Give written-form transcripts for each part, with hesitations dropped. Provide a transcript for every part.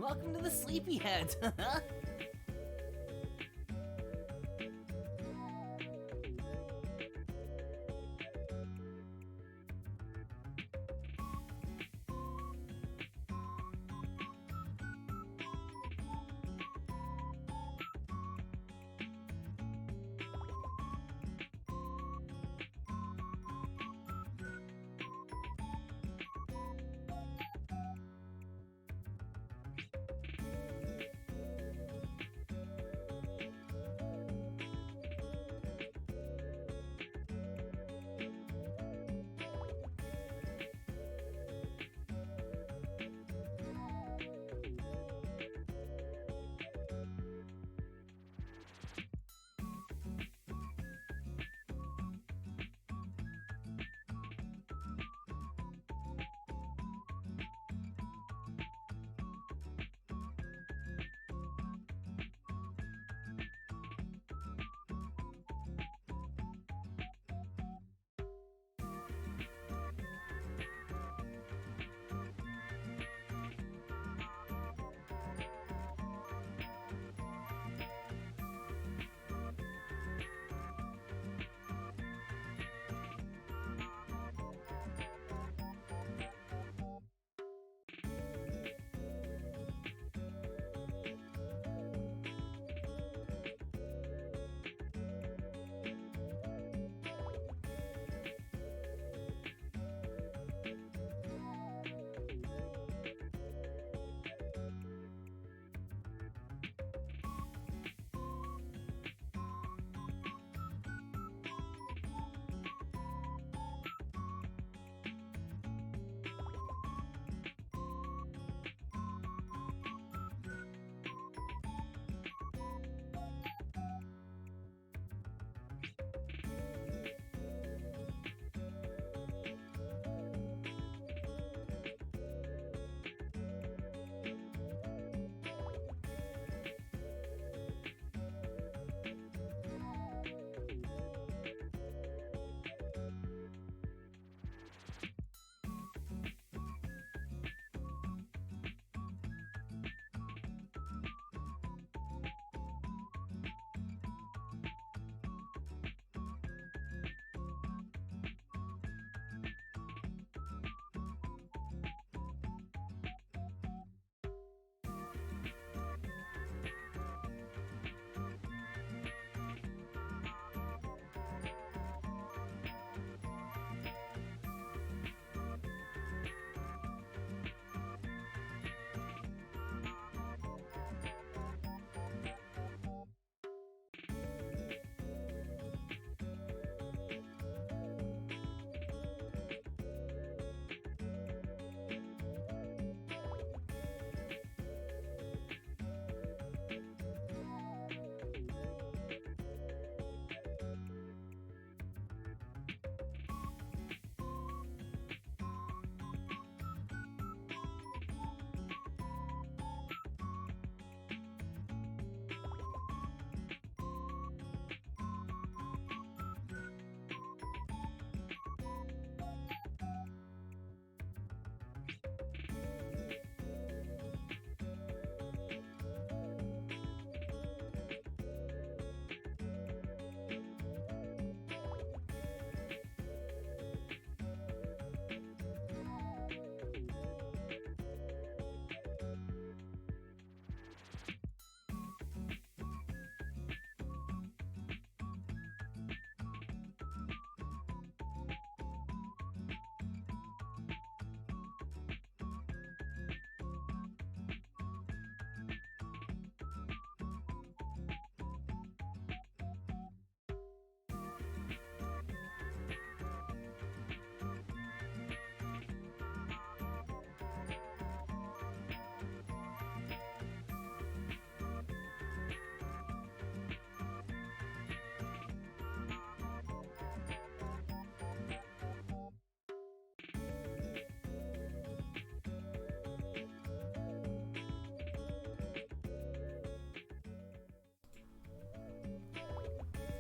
welcome to the Sleepyheads.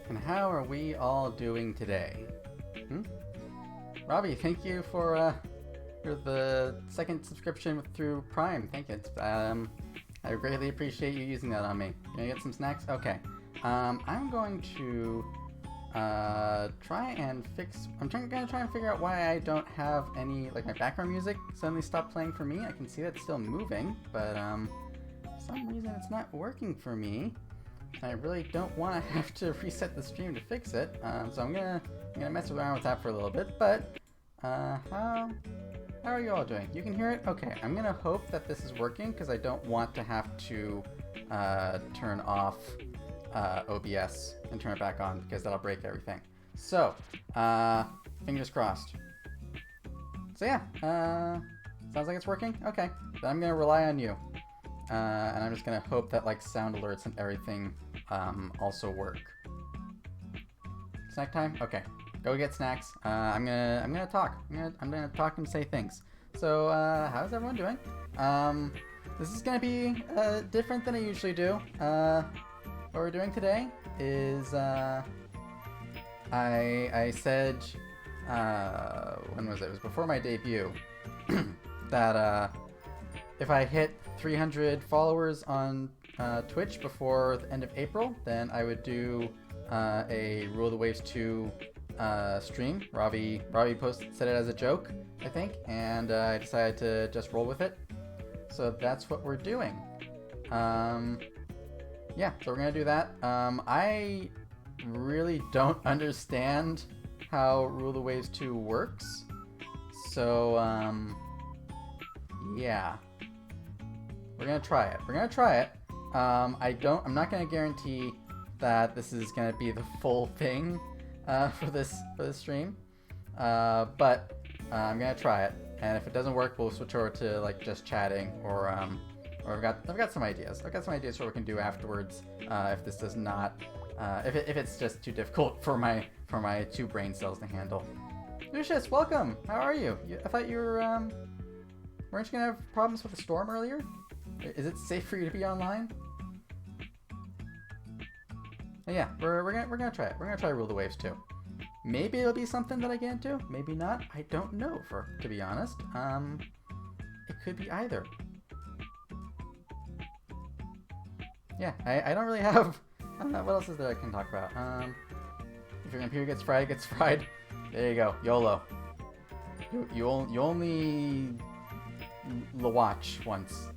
And how are we all doing today? Robbie, thank you for the second subscription through Prime. Thank you. I greatly appreciate you using that on me. Can I get some snacks? Okay. I'm going to try and fix. Gonna try and figure out why I don't have any, like, my background music suddenly stopped playing for me. I can see that's still moving, but for some reason it's not working for me. I really don't want to have to reset the stream to fix it. So I'm gonna mess around with that for a little bit. But how are you all doing? You can hear it? Okay. I'm gonna hope that this is working because I don't want to have to turn off OBS and turn it back on because that'll break everything. So, fingers crossed. So yeah, sounds like it's working. Okay, then I'm gonna rely on you, and I'm just gonna hope that like sound alerts and everything also work. Snack time. Okay, go get snacks. I'm gonna talk. I'm gonna talk and say things. So, how's everyone doing? This is gonna be different than I usually do. What we're doing today is I said when was it? It was before my debut that if I hit 300 followers on Twitch before the end of April, then I would do a Rule the Waves 2 stream. Ravi said it as a joke, I think, and I decided to just roll with it. So that's what we're doing. Yeah, so we're gonna do that. I really don't understand how Rule the Waves 2 works. So, yeah. We're gonna try it. I'm not gonna guarantee that this is gonna be the full thing for this stream. But I'm gonna try it. And if it doesn't work, we'll switch over to like just chatting or I've got some ideas. I've got some ideas for what we can do afterwards. If this does not, if it's just too difficult for my two brain cells to handle. Lucius, welcome. How are you? I thought you were weren't you gonna have problems with the storm earlier? Is it safe for you to be online? Yeah, we're gonna try it. We're gonna try Rule the Waves 2. Maybe it'll be something that I get into. Maybe not. I don't know. To be honest, it could be either. Yeah, I don't really have. What else is there I can talk about? If your computer gets fried, it gets fried. There you go, YOLO. You only watch once.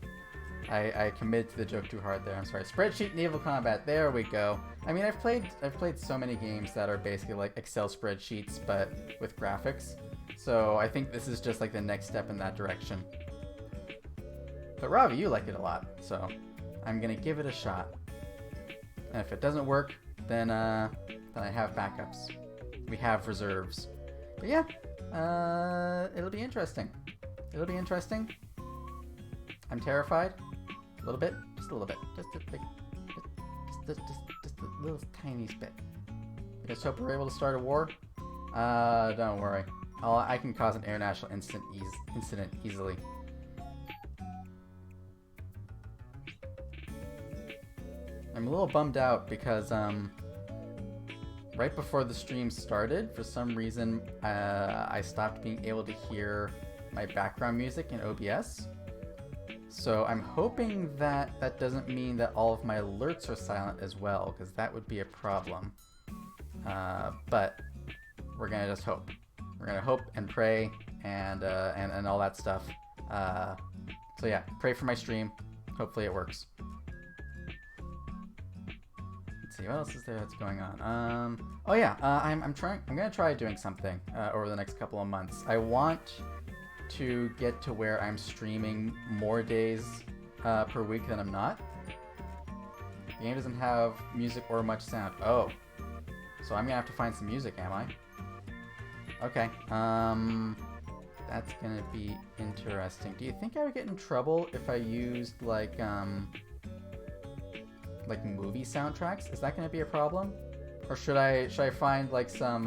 I committed to the joke too hard there. I'm sorry. Spreadsheet naval combat. There we go. I mean, I've played so many games that are basically like Excel spreadsheets, but with graphics. So I think this is just like the next step in that direction. But Ravi, you like it a lot, so I'm gonna give it a shot. And if it doesn't work, then I have backups. We have reserves. But yeah, it'll be interesting. It'll be interesting. I'm terrified. A little bit, just a little bit, just a little tiny bit. I just hope we're able to start a war. Don't worry. I can cause an international incident easily. I'm a little bummed out because right before the stream started, for some reason, I stopped being able to hear my background music in OBS. So I'm hoping that that doesn't mean that all of my alerts are silent as well, because that would be a problem. But we're gonna just hope. We're gonna hope and pray and all that stuff. So yeah, pray for my stream. Hopefully it works. Let's see, what else is there that's going on? Oh yeah, I'm gonna try doing something over the next couple of months. I want to get to where I'm streaming more days per week than I'm not. The game doesn't have music or much sound. Oh, so I'm gonna have to find some music, am I? Okay, that's gonna be interesting. Do you think I would get in trouble if I used like movie soundtracks? Is that gonna be a problem? Or should I find like some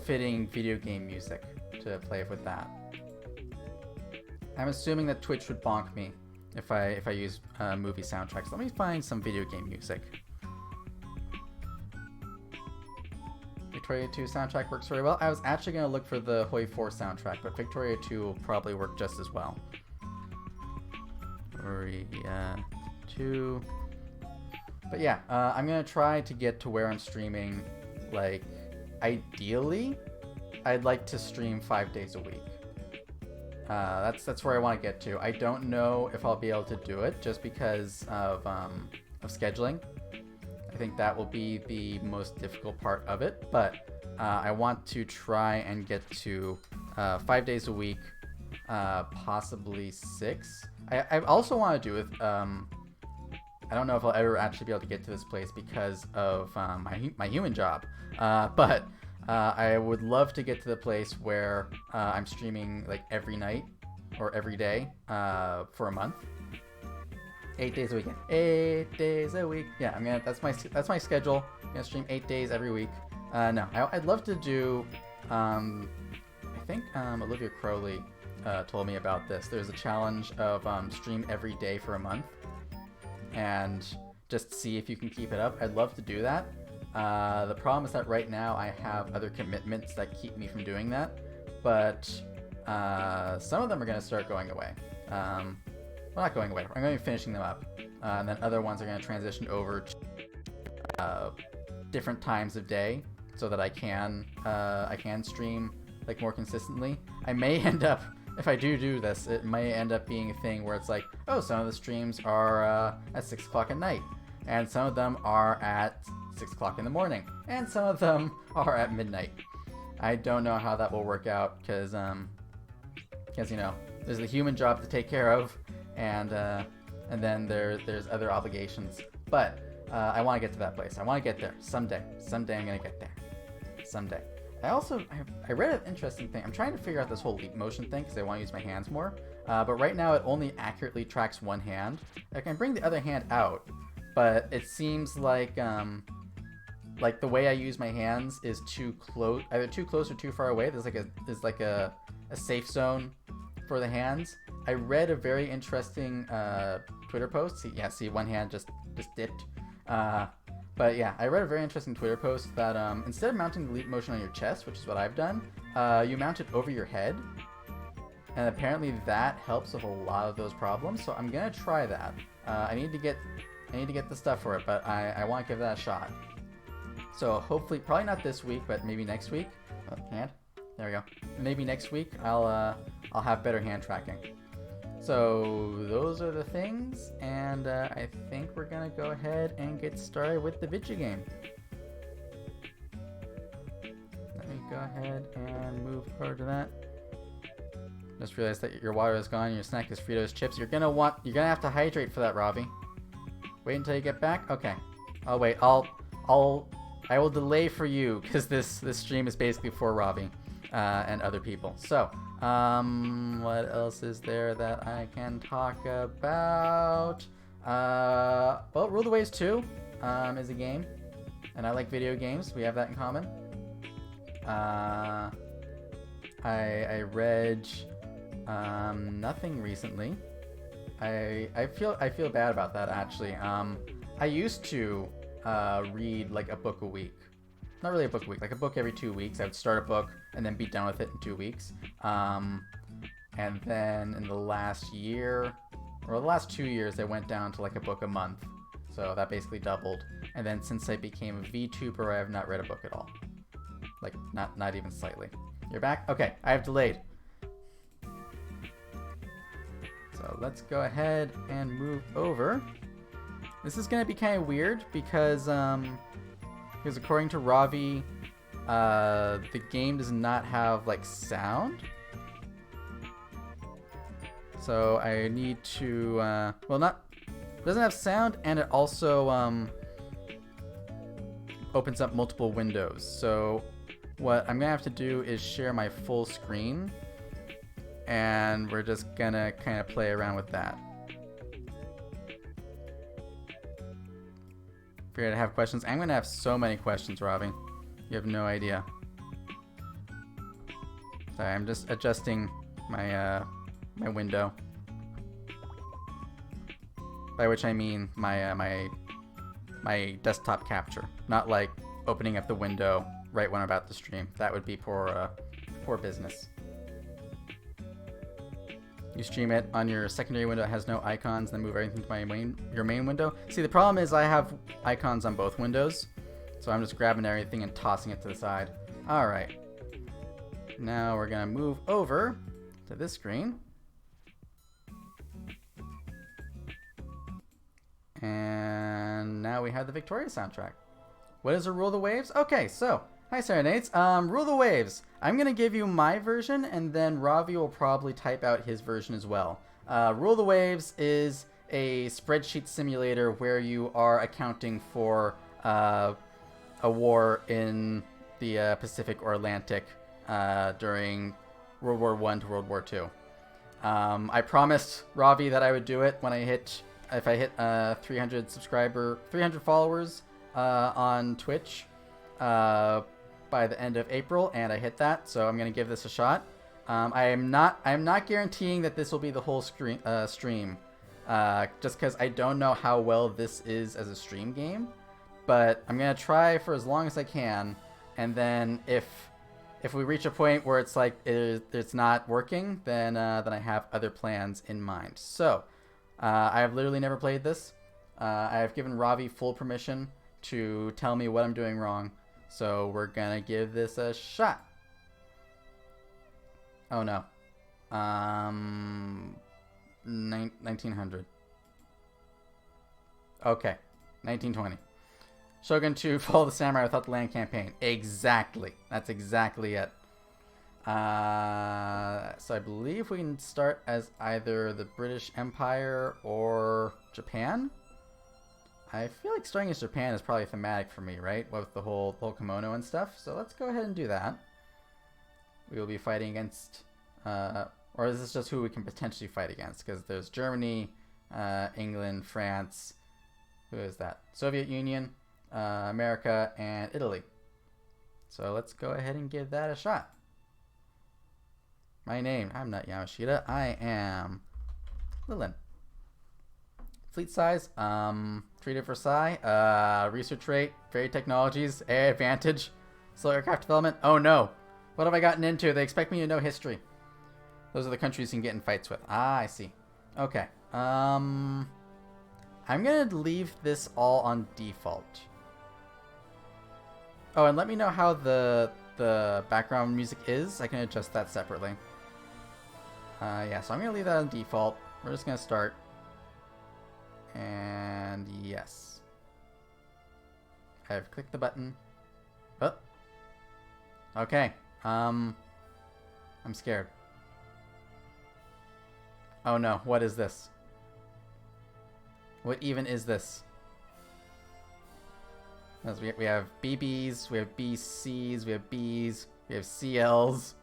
fitting video game music to play with that? I'm assuming that Twitch would bonk me if I use movie soundtracks. Let me find some video game music. Victoria 2 soundtrack works very well. I was actually going to look for the Hoi 4 soundtrack, but Victoria 2 will probably work just as well. 3, 2. But yeah, I'm gonna try to get to where I'm streaming. Like, ideally, I'd like to stream 5 days a week. That's where I want to get to. I don't know if I'll be able to do it just because of scheduling. I think that will be the most difficult part of it, but I want to try and get to 5 days a week, possibly 6. I also want to do it. I don't know if I'll ever actually be able to get to this place because of my human job, but I would love to get to the place where I'm streaming like every night or every day for a month. 8 days a week. 8 days a week. Yeah, I'm gonna. That's my schedule. I'm gonna stream 8 days every week. No, I'd love to do. I think Olivia Crowley told me about this. There's a challenge of stream every day for a month, and just see if you can keep it up. I'd love to do that. The problem is that right now I have other commitments that keep me from doing that, but some of them are going to start going away. Well, not going away. I'm going to be finishing them up, and then other ones are going to transition over to different times of day so that I can stream like more consistently. I may end up, if I do this, it may end up being a thing where it's like, oh, some of the streams are at 6 o'clock at night, and some of them are at 6 o'clock in the morning, and some of them are at midnight. I don't know how that will work out because you know, there's the human job to take care of, and then there's other obligations. But I want to get to that place. I want to get there someday. Someday I'm gonna get there. Someday. I read an interesting thing. I'm trying to figure out this whole leap motion thing because I want to use my hands more. But right now it only accurately tracks one hand. I can bring the other hand out, but it seems like the way I use my hands is too close, either too close or too far away. There's like a safe zone for the hands. I read a very interesting Twitter post. See, one hand just dipped. But yeah, I read a very interesting Twitter post that instead of mounting the leap motion on your chest, which is what I've done, you mount it over your head, and apparently that helps with a lot of those problems. So I'm gonna try that. I need to get the stuff for it, but I want to give that a shot. So hopefully, probably not this week, but maybe next week. Oh, hand. There we go. Maybe next week I'll have better hand tracking. So those are the things, and I think we're gonna go ahead and get started with the video game. Let me go ahead and move over to that. Just realized that your water is gone. Your snack is Fritos chips. You're gonna have to hydrate for that, Ravi. Wait until you get back. Okay. I'll wait. I will delay for you because this stream is basically for Ravi and other people. So, what else is there that I can talk about? Well, Rule the Waves 2 is a game, and I like video games. We have that in common. I read nothing recently. I feel bad about that actually. I used to read like a book a week. Not really a book a week, like a book every 2 weeks. I would start a book and then be done with it in 2 weeks. And then in the last year, or the last 2 years, I went down to like a book a month. So that basically doubled. And then since I became a VTuber, I have not read a book at all. Like, not even slightly. You're back? Okay, I have delayed. So let's go ahead and move over. This is going to be kind of weird because according to Ravi, the game does not have like sound. So I need to, it doesn't have sound, and it also opens up multiple windows. So what I'm gonna have to do is share my full screen, and we're just gonna kind of play around with that. Figured I have questions. I'm gonna have so many questions, Ravi. You have no idea. Sorry, I'm just adjusting my my window. By which I mean my my desktop capture, not like opening up the window right when I'm about to stream. That would be poor business. you stream it on your secondary window. It has no icons, then move everything to your main window. See, the problem is I have icons on both windows, so I'm just grabbing everything and tossing it to the side. All right. Now we're gonna move over to this screen. And now we have the Victoria soundtrack. What is a Rule the Waves? Okay, so, hi Serenades. Rule the Waves. I'm going to give you my version, and then Ravi will probably type out his version as well. Rule the Waves is a spreadsheet simulator where you are accounting for a war in the Pacific or Atlantic during World War I to World War II. I promised Ravi that I would do it when I hit... If I hit 300 followers on Twitch by the end of April, and I hit that, so I'm gonna give this a shot. I'm not guaranteeing that this will be the whole stream, just because I don't know how well this is as a stream game. But I'm gonna try for as long as I can, and then if we reach a point where it's like it's not working, then I have other plans in mind. So. I have literally never played this. I have given Ravi full permission to tell me what I'm doing wrong. So we're gonna give this a shot. Oh no. 1900. Okay. 1920. Shogun 2, Follow the Samurai Without the Land campaign. Exactly. That's exactly it. So I believe we can start as either the British Empire or Japan. I feel like starting as Japan is probably thematic for me, right? With the whole kimono and stuff. So let's go ahead and do that. We will be fighting against, or is this just who we can potentially fight against? Because there's Germany, England, France. Who is that? Soviet Union, America, and Italy. So let's go ahead and give that a shot. My name, I'm not Yamashita, I am Lilin. Fleet size, Treaty of Versailles, research rate, varied technologies, air advantage, slow aircraft development. Oh no, what have I gotten into? They expect me to know history. Those are the countries you can get in fights with. Ah, I see. Okay, I'm gonna leave this all on default. Oh, and let me know how the background music is. I can adjust that separately. Yeah, so I'm going to leave that on default. We're just going to start. And yes. I've clicked the button. Oh. Okay. I'm scared. Oh no, what is this? What even is this? We have BBs, we have BCs, we have Bs, we have CLs,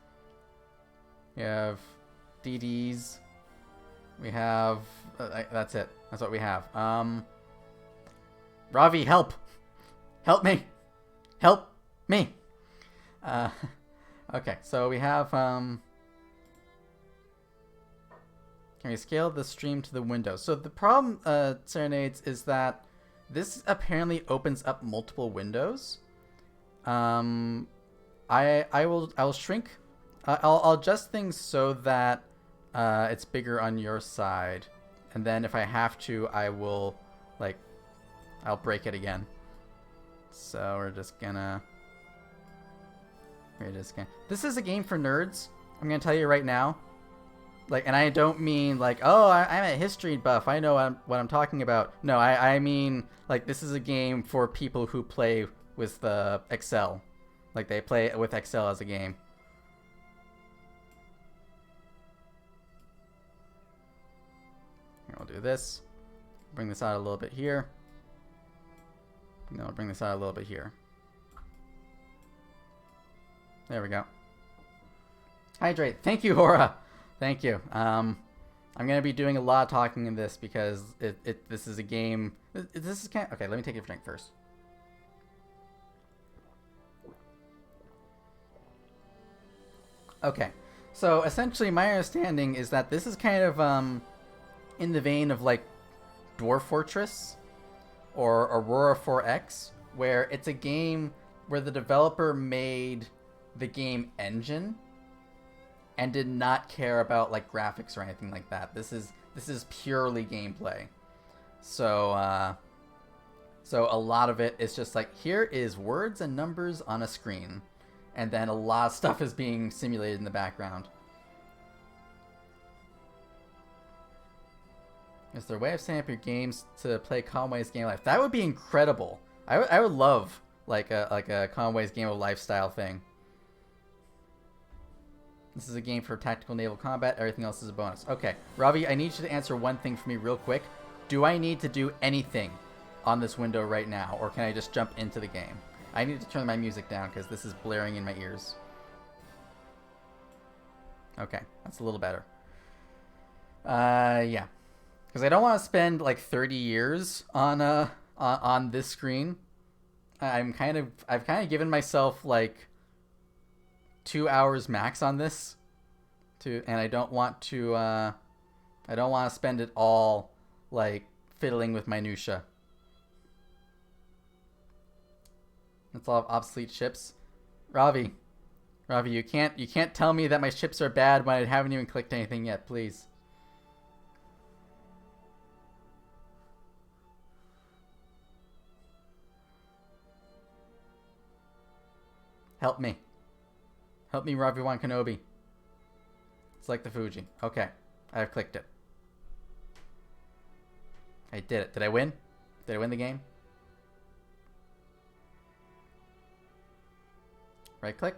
we have DDs, we have, that's it, that's what we have. Ravi, help! Help me! Help me! Okay, so we have, can we scale the stream to the window? So the problem, Serenades, is that this apparently opens up multiple windows. I will shrink. I'll adjust things so that it's bigger on your side, and then if I have to, I will I'll break it again. So we're just gonna. This is a game for nerds. I'm gonna tell you right now. And I don't mean oh, I'm a history buff, I know what I'm talking about. No, I mean this is a game for people who play with Excel. They play with Excel as a game. Here, we'll do this. Bring this out a little bit here. And then I'll bring this out a little bit here. There we go. Hydrate. Thank you, Hora. Thank you. I'm gonna be doing a lot of talking in this because this is a game. This is okay. Let me take a drink first. Okay, so essentially, my understanding is that this is kind of in the vein of Dwarf Fortress or Aurora 4X, where it's a game where the developer made the game engine. and did not care about like graphics or anything like that. This is purely gameplay. So so a lot of it is just like, here is words and numbers on a screen, and then a lot of stuff is being simulated in the background. Is there a way of setting up your games to play Conway's Game of Life? That would be incredible. I would love like a Conway's Game of Life style thing. This is a game for tactical naval combat. Everything else is a bonus. Okay, Ravi, I need you to answer one thing for me real quick. Do I need to do anything on this window right now, or can I just jump into the game? I need to turn my music down because this is blaring in my ears. Okay, that's a little better. Yeah. Because I don't want to spend like 30 years on this screen. I've kind of given myself like 2 hours max on this, and I don't want to spend it all like fiddling with minutia. That's all of obsolete ships. Ravi, you can't tell me that my ships are bad when I haven't even clicked anything yet, please. Help me. Help me, Ravi-wan Kenobi. Select the Fuji. Okay. I've clicked it. I did it. Did I win? Did I win the game? Right click.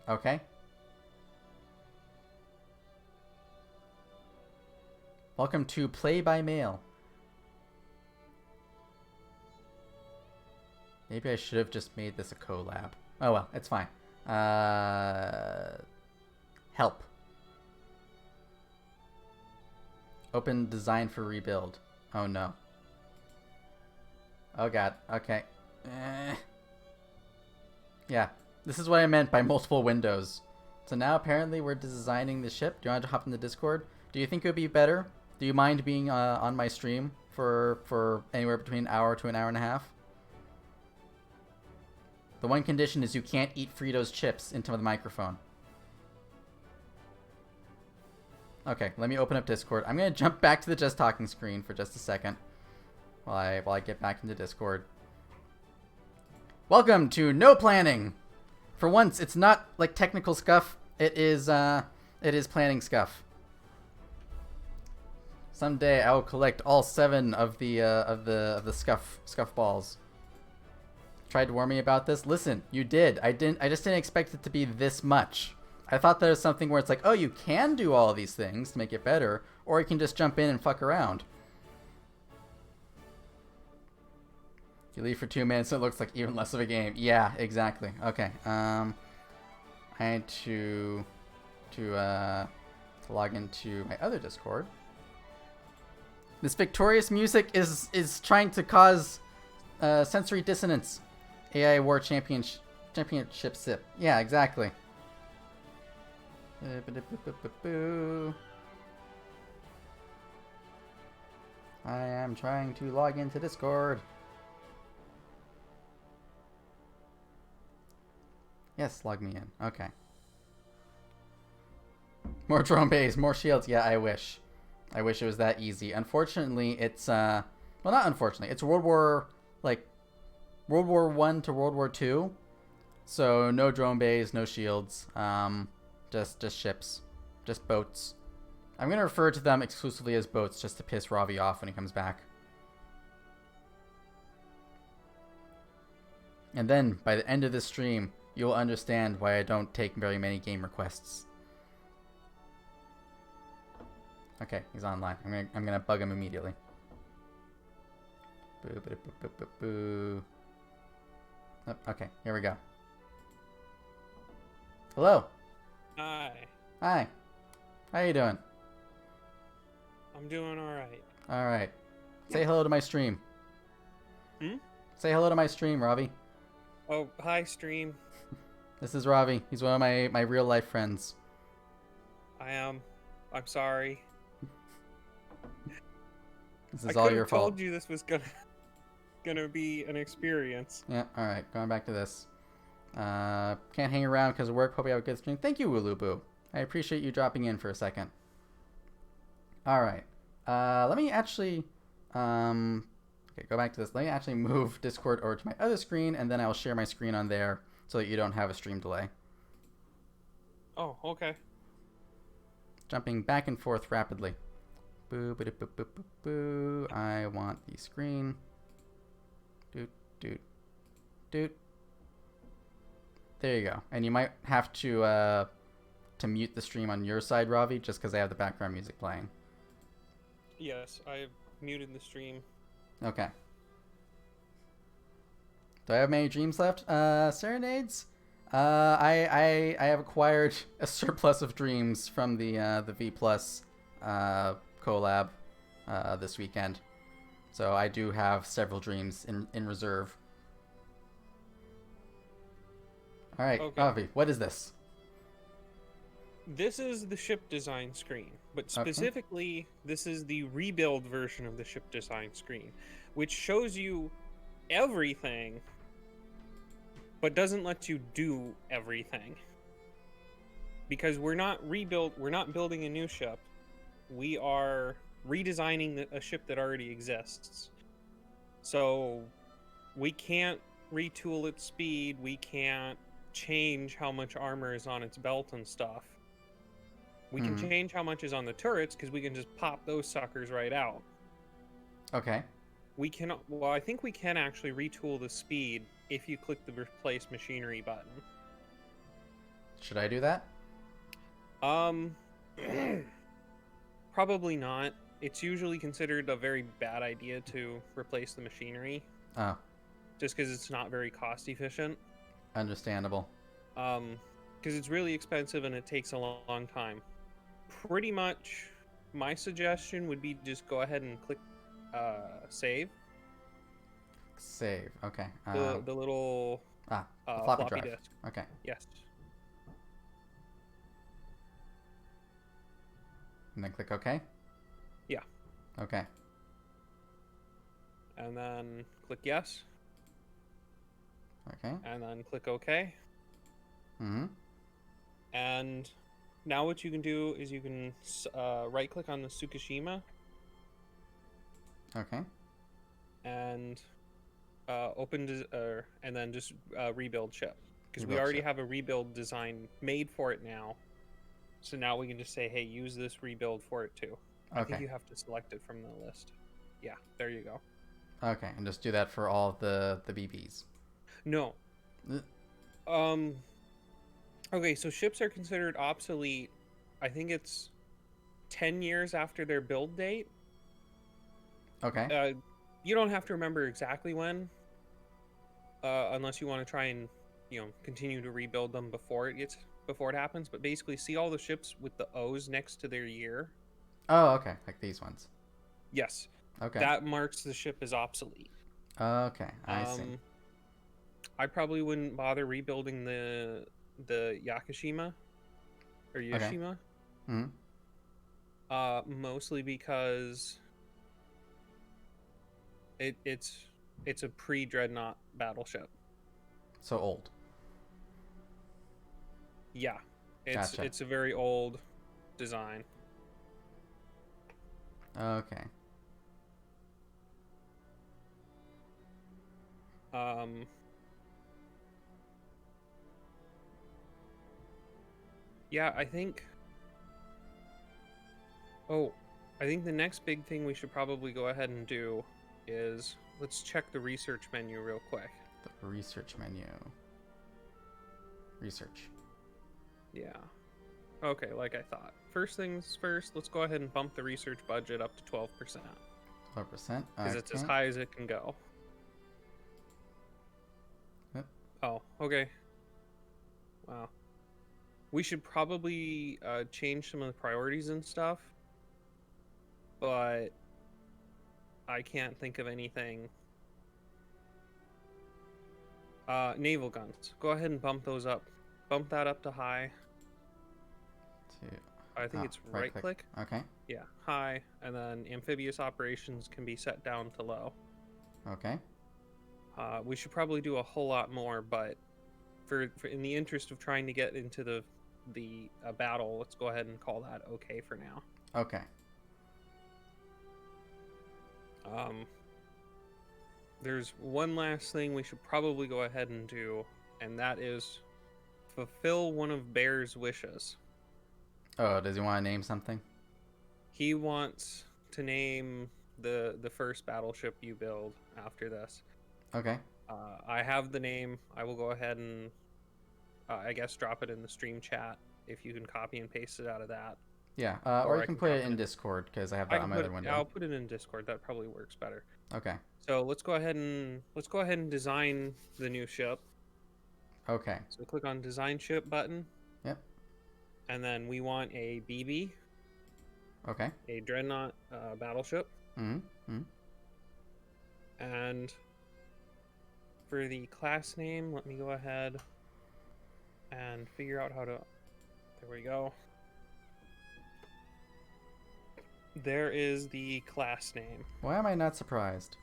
Okay. Welcome to Play by Mail. Maybe I should have just made this a collab. Oh well, it's fine. Help. Open design for rebuild. Oh no. Oh god. Okay. Yeah, this is what I meant by multiple windows. So now apparently we're designing the ship. Do you want to hop in the Discord? Do you think it would be better? Do you mind being on my stream for anywhere between an hour to an hour and a half? The one condition is you can't eat Fritos chips into the microphone. Okay, let me open up Discord. I'm gonna jump back to the just talking screen for just a second while I get back into Discord. Welcome to No Planning. For once, it's not like technical scuff. It is planning scuff. Someday I will collect all 7 of the scuff balls. Tried to warn me about this. Listen, you did. I just didn't expect it to be this much. I thought there was something where it's like, oh, you can do all of these things to make it better, or you can just jump in and fuck around. You leave for 2 minutes, it looks like even less of a game. Yeah, exactly. Okay. I need to log into my other Discord. This victorious music is trying to cause sensory dissonance. AI War Championship sip. Yeah, exactly. I am trying to log into Discord. Yes, log me in. Okay. More drone bays, more shields. Yeah, I wish. I wish it was that easy. Unfortunately, it's well, not unfortunately. It's World War I to World War II. So no drone bays, no shields. Just ships. Just boats. I'm going to refer to them exclusively as boats just to piss Ravi off when he comes back. And then, by the end of this stream, you'll understand why I don't take very many game requests. Okay, he's online. I'm gonna bug him immediately. Boo, boo, boo, boo, boo, boo. Oh, okay, here we go. Hello. Hi. Hi. How you doing? I'm doing alright. Alright. Say hello to my stream. Hmm? Say hello to my stream, Ravi. Oh, hi, stream. This is Ravi. He's one of my real life friends. I'm sorry. This is all your fault. I told you this was gonna be an experience. Yeah, alright. Going back to this. Can't hang around because of work. Hope you have a good stream. Thank you, Wooloo Boo. I appreciate you dropping in for a second. All right. Let me actually, okay, go back to this. Let me actually move Discord over to my other screen, and then I will share my screen on there so that you don't have a stream delay. Oh, okay. Jumping back and forth rapidly. Boo, boo, boo, boo, boo, boo. I want the screen. Doot, doot, doot. There you go. And you might have to mute the stream on your side, Ravi, just because I have the background music playing. Yes, I've muted the stream. Okay. Do I have many dreams left? Serenades? I have acquired a surplus of dreams from the V Plus collab this weekend. So I do have several dreams in reserve. All right, Okay. Ravi, what is this? This is the ship design screen, but specifically, this is the rebuild version of the ship design screen, which shows you everything, but doesn't let you do everything. Because we're not building a new ship. We are redesigning a ship that already exists. So we can't retool its speed, we can't change how much armor is on its belt and stuff. We can change how much is on the turrets because we can just pop those suckers right out. Okay. We cannot. Well, I think we can actually retool the speed if you click the replace machinery button. Should I do that? Probably not. It's usually considered a very bad idea to replace the machinery. Oh. Just because it's not very cost efficient. Understandable. Because it's really expensive and it takes a long time. Pretty much, my suggestion would be just go ahead and click save. Save. Okay. The little the floppy drive. disk. Okay. Yes. And then click OK. Yeah. Okay. And then click yes. Okay. And then click OK. And now what you can do is you can right click on the Tsukishima. Okay. And and then just rebuild ship. Because we Rebuild already ship. have a rebuild design made for it now. So now we can just say, hey, use this rebuild for it too. I think you have to select it from the list. Yeah, there you go. Okay, and just do that for all of the BBs. No. Okay, so ships are considered obsolete. I think it's 10 years after their build date. Okay. You don't have to remember exactly when, unless you want to try and, continue to rebuild them before it happens. But basically, see all the ships with the O's next to their year. Oh, okay, like these ones. Yes. Okay. That marks the ship as obsolete. Okay, I see. I probably wouldn't bother rebuilding the Yakushima or Yoshima. Okay. Mostly because it's a pre-dreadnought battleship. So old. Yeah, Gotcha. It's a very old design. Okay. Yeah, I think the next big thing we should probably go ahead and do is let's check the research menu real quick. The research menu. Research. Yeah. Okay, like I thought. First things first, let's go ahead and bump the research budget up to 12%. 12%? Because it's as high as it can go. Yep. Oh, okay. Wow. We should probably change some of the priorities and stuff. But I can't think of anything. Naval guns. Go ahead and bump those up. Bump that up to high. I think it's right click. Okay. Yeah, high, and then amphibious operations can be set down to low. Okay. We should probably do a whole lot more, but for in the interest of trying to get into the the battle, let's go ahead and call that okay for now. Okay. There's one last thing we should probably go ahead and do, and that is fulfill one of Bear's wishes. Oh, does he want to name something? He wants to name the first battleship you build after this. Okay. I have the name. I will go ahead and I guess drop it in the stream chat if you can copy and paste it out of that. Yeah, or you can put it in Discord because I have that on my other window. I'll put it in Discord. That probably works better. Okay. So let's go ahead and design the new ship. Okay. So click on Design Ship button. Yep. And then we want a BB. Okay. A Dreadnought battleship. Mm-hmm. And for the class name, let me go ahead and figure out how to... There we go. There is the class name. Why am I not surprised?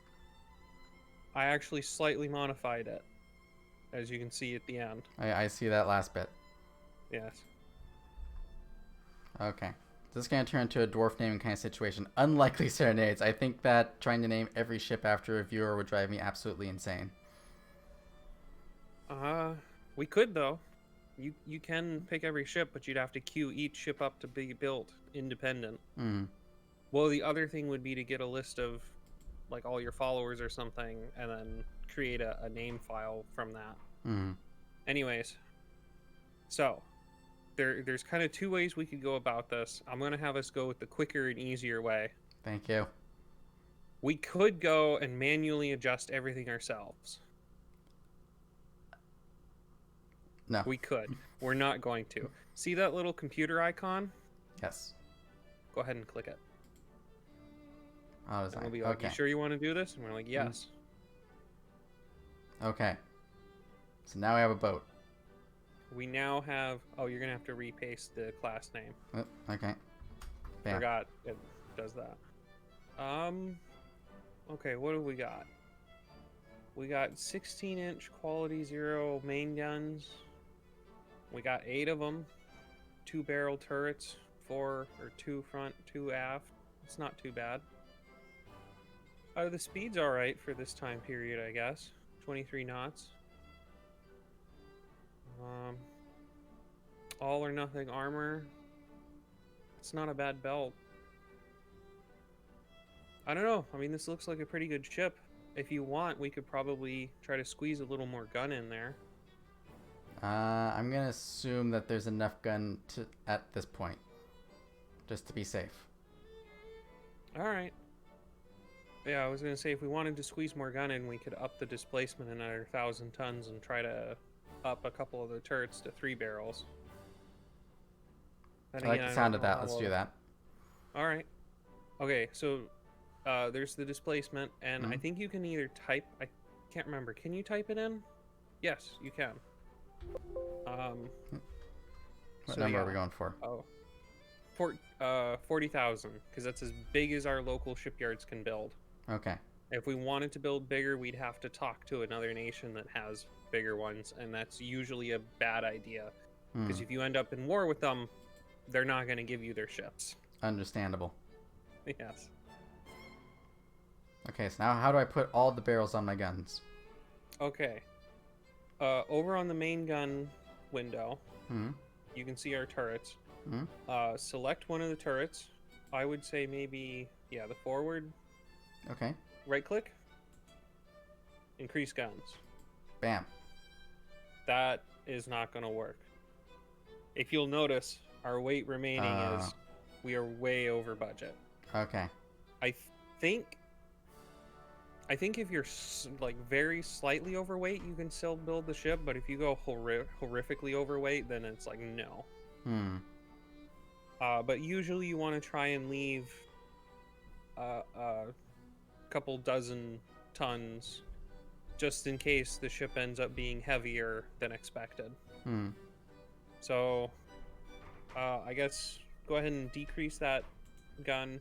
I actually slightly modified it, as you can see at the end. I see that last bit. Yes. Okay. This is going to turn into a dwarf naming kind of situation. Unlikely Serenades. I think that trying to name every ship after a viewer would drive me absolutely insane. We could, though. You can pick every ship, but you'd have to queue each ship up to be built independent. Hmm. Well, the other thing would be to get a list of, like, all your followers or something, and then create a name file from that. Hmm. Anyways, so there's kind of two ways we could go about this. I'm going to have us go with the quicker and easier way. Thank you. We could go and manually adjust everything ourselves. No. We could. We're not going to. See that little computer icon? Yes. Go ahead and click it. Oh, And we'll be like, okay. you sure you want to do this? And we're like, yes. Okay. So now we have a boat. We now have... Oh, you're going to have to repaste the class name. Oh, okay. Bam. Forgot it does that. Okay, what do we got? We got 16-inch quality 0 main guns. We got 8 of them. 2 barrel turrets. 2 front, 2 aft. It's not too bad. The speed's alright for this time period, I guess. 23 knots. All or nothing armor. It's not a bad belt. I don't know. I mean, this looks like a pretty good ship. If you want, we could probably try to squeeze a little more gun in there. I'm going to assume that there's enough gun at this point. Just to be safe. Alright. Yeah, I was going to say, if we wanted to squeeze more gun in, we could up the displacement another 1,000 tons and try to up a couple of the turrets to 3 barrels. I like the sound of that. Let's do that. Alright. Okay, so there's the displacement, and I think you can either type... I can't remember. Can you type it in? Yes, you can. What number are we going for? Oh. 40,000, because that's as big as our local shipyards can build. Okay. If we wanted to build bigger, we'd have to talk to another nation that has bigger ones, and that's usually a bad idea. Because if you end up in war with them, they're not going to give you their ships. Understandable. Yes. Okay, so now how do I put all the barrels on my guns? Okay. Over on the main gun window, you can see our turrets. Select one of the turrets. I would say maybe, yeah, the forward. Okay. Right click. Increase guns. Bam. That is not going to work. If you'll notice, our weight remaining is we are way over budget. Okay. I think if you're like very slightly overweight, you can still build the ship, but if you go horrifically overweight, then it's like no. But usually you want to try and leave a couple dozen tons just in case the ship ends up being heavier than expected. So I guess go ahead and decrease that gun.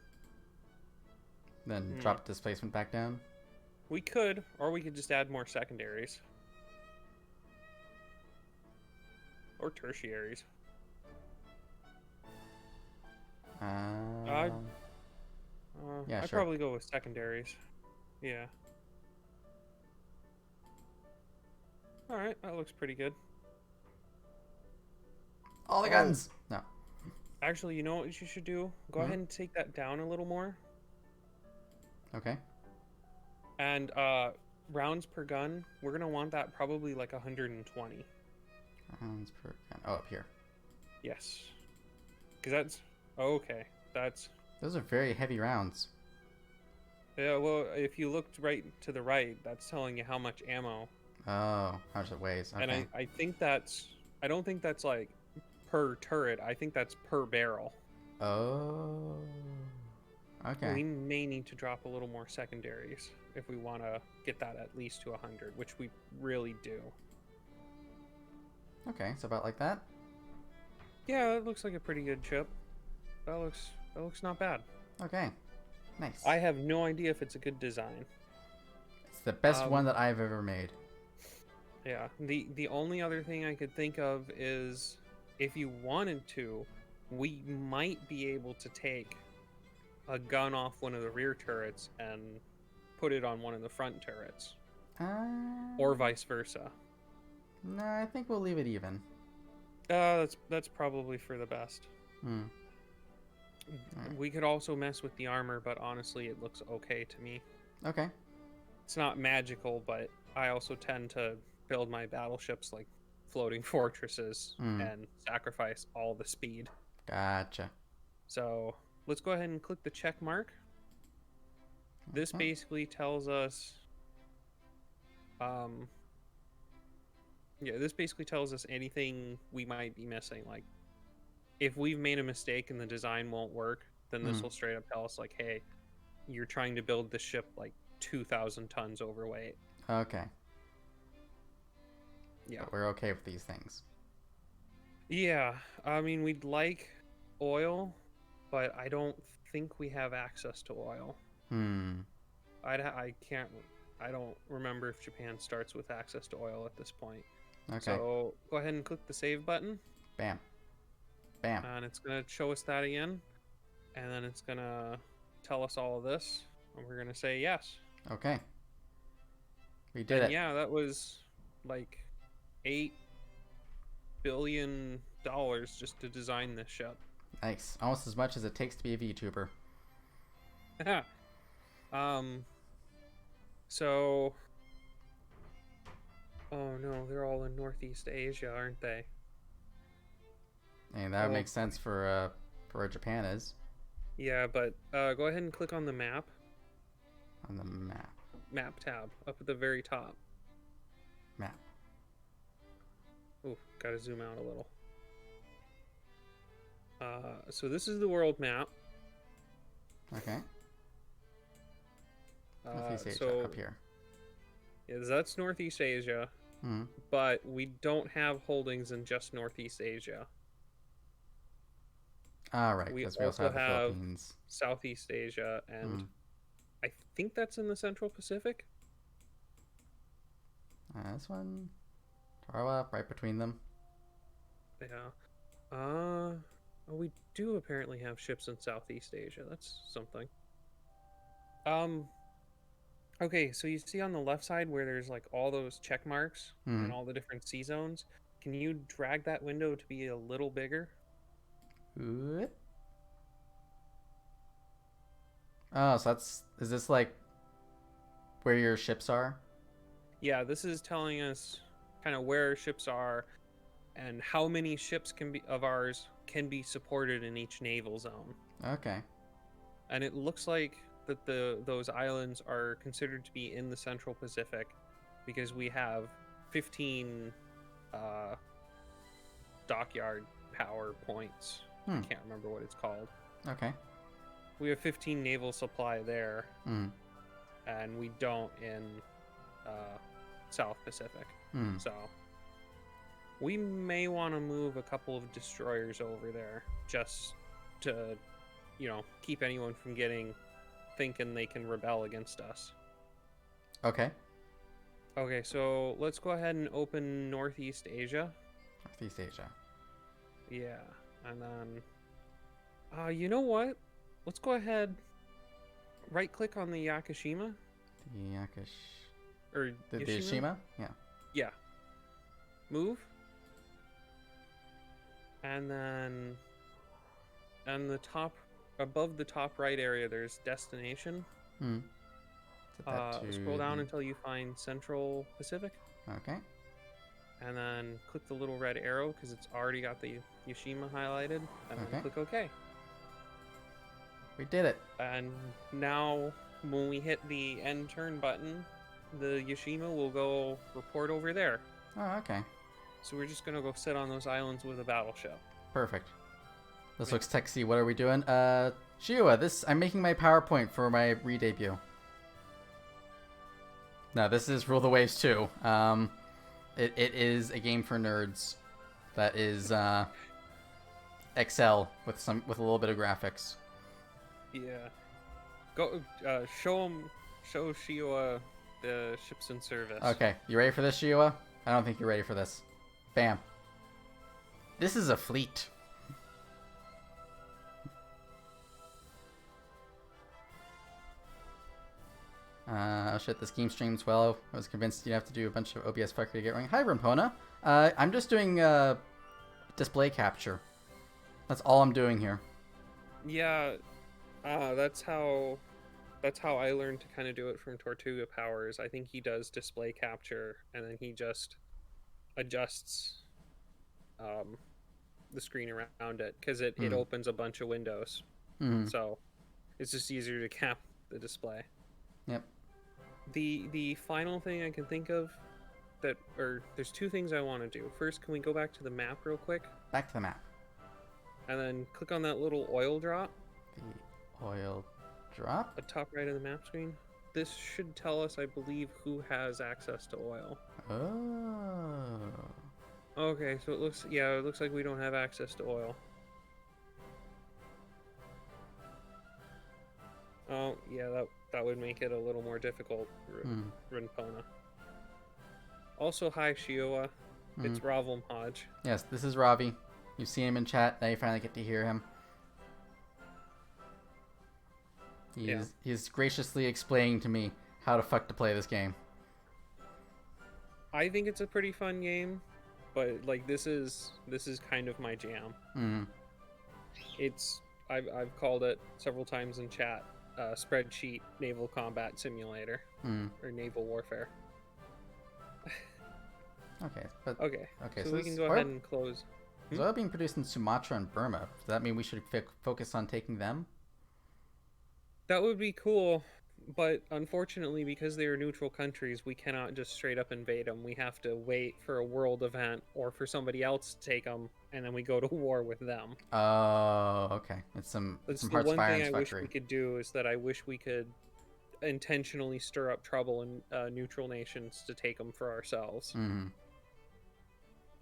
Then drop displacement back down? We could, or we could just add more secondaries. Or tertiaries. I Yeah, I'd sure. probably go with secondaries. Yeah. All right, that looks pretty good. All the Oh, guns! No. actually, you know what you should do? Go Hmm? ahead and take that down a little more. Okay. And rounds per gun, we're gonna want that probably like 120. Rounds per gun. Oh, up here. Yes. Because that's okay. That's Those are very heavy rounds. yeah. Well, if you looked right to the right, that's telling you how much ammo. Oh, how much it weighs. And Okay. I think that's I don't think that's like per turret. I think that's per barrel. Oh. Okay. We may need to drop a little more secondaries if we want to get that at least to 100, which we really do. Okay, so about like that? Yeah, it looks like a pretty good chip. That looks not bad. Okay. Nice. I have no idea if it's a good design. It's the best one that I've ever made. Yeah. The only other thing I could think of is if you wanted to, we might be able to take a gun off one of the rear turrets and put it on one of the front turrets, or vice versa. No, I think we'll leave it even. That's probably for the best. Hmm. Alright. We could also mess with the armor, but honestly, it looks okay to me. Okay. It's not magical, but I also tend to build my battleships like floating fortresses and sacrifice all the speed. Gotcha. So let's go ahead and click the check mark. This basically tells us, this basically tells us anything we might be missing. Like, if we've made a mistake and the design won't work, then this will straight up tell us, like, hey, you're trying to build the ship like 2,000 tons overweight. Okay. Yeah. But we're okay with these things. Yeah. I mean, we'd like oil, but I don't think we have access to oil. I can't. I don't remember if Japan starts with access to oil at this point. Okay. So go ahead and click the save button. Bam. Bam. And it's gonna show us that again, and then it's gonna tell us all of this, and we're gonna say yes. Okay. We did it. Yeah, that was like $8 billion just to design this ship. Nice. Almost as much as it takes to be a VTuber. So, oh no, they're all in Northeast Asia, aren't they? And that would make sense for where Japan is. Yeah, but go ahead and click on the map. On the map. Map tab up at the very top. Map. Oh, gotta zoom out a little. So this is the world map. Okay. Northeast Asia, So up here. Yeah, that's Northeast Asia, but we don't have holdings in just Northeast Asia. Ah, right, because we also have the Philippines. Southeast Asia, and I think that's in the Central Pacific. This one, Tarawa, right between them. Yeah. We do apparently have ships in Southeast Asia. That's something. Okay, so you see on the left side where there's like all those check marks and all the different sea zones. Can you drag that window to be a little bigger? Oh, so is this like where your ships are? Yeah, this is telling us kind of where ships are and how many ships of ours can be supported in each naval zone. Okay. And it looks like that those islands are considered to be in the Central Pacific because we have 15 dockyard power points. I can't remember what it's called. Okay. We have 15 naval supply there, and we don't in South Pacific. So we may want to move a couple of destroyers over there just to, keep anyone from thinking they can rebel against us. Okay. Okay, so let's go ahead and open Northeast Asia. Northeast Asia. Yeah, and then You know what? Let's go ahead. Right click on the Yakishima The or the Yoshima. Shima? Yeah. Yeah. Move, and then on the top, above the top right area, there's destination. Hmm. Set that to Scroll down the... until you find Central Pacific, Okay. and then click the little red arrow because it's already got the Yoshima highlighted, and then Okay. click OK. We did it. And now, when we hit the end turn button, the Yoshima will go report over there. Oh, okay. So we're just gonna go sit on those islands with a battleship. Perfect. This Yeah. looks sexy. What are we doing? Shiwa, I'm making my PowerPoint for my re-debut. No, this is Rule the Waves 2. It is a game for nerds that is Excel with a little bit of graphics. Yeah. Go show Shioa the ships in service. Okay, you ready for this, Shiwa? I don't think you're ready for this. Bam. This is a fleet. Oh shit, this game streams well. I was convinced you'd have to do a bunch of OBS fuckery to get running. Hi, Rampona. I'm just doing display capture. That's all I'm doing here. Yeah. That's how I learned to kind of do it from Tortuga Powers. I think he does display capture, and then he just adjusts the screen around it because it opens a bunch of windows. Mm-hmm. So it's just easier to cap the display. Yep. The final thing I can think of there's two things I want to do. First, can we go back to the map real quick? Back to the map. And then click on that little oil drop. The oil drop? At top right of the map screen. This should tell us, I believe, who has access to oil. Oh. Okay, so it looks like we don't have access to oil. Oh, yeah, that would make it a little more difficult, Rinpona. Also, hi, Shioa. It's Ravel Hodge. Yes, this is Ravi. You've seen him in chat. Now you finally get to hear him. He's graciously explaining to me how the fuck to play this game. I think it's a pretty fun game, but like this is kind of my jam. I've called it several times in chat. Spreadsheet naval combat simulator or naval warfare. Okay. So we can go ahead and close. Is oil being produced in Sumatra and Burma? Does that mean we should focus on taking them? That would be cool, but unfortunately, because they are neutral countries, we cannot just straight up invade them. We have to wait for a world event or for somebody else to take them, and then we go to war with them. Oh, okay. It's some That's the Hearts, one Fire, thing and I wish fuckery. we could do is that I wish we could intentionally stir up trouble in neutral nations to take them for ourselves.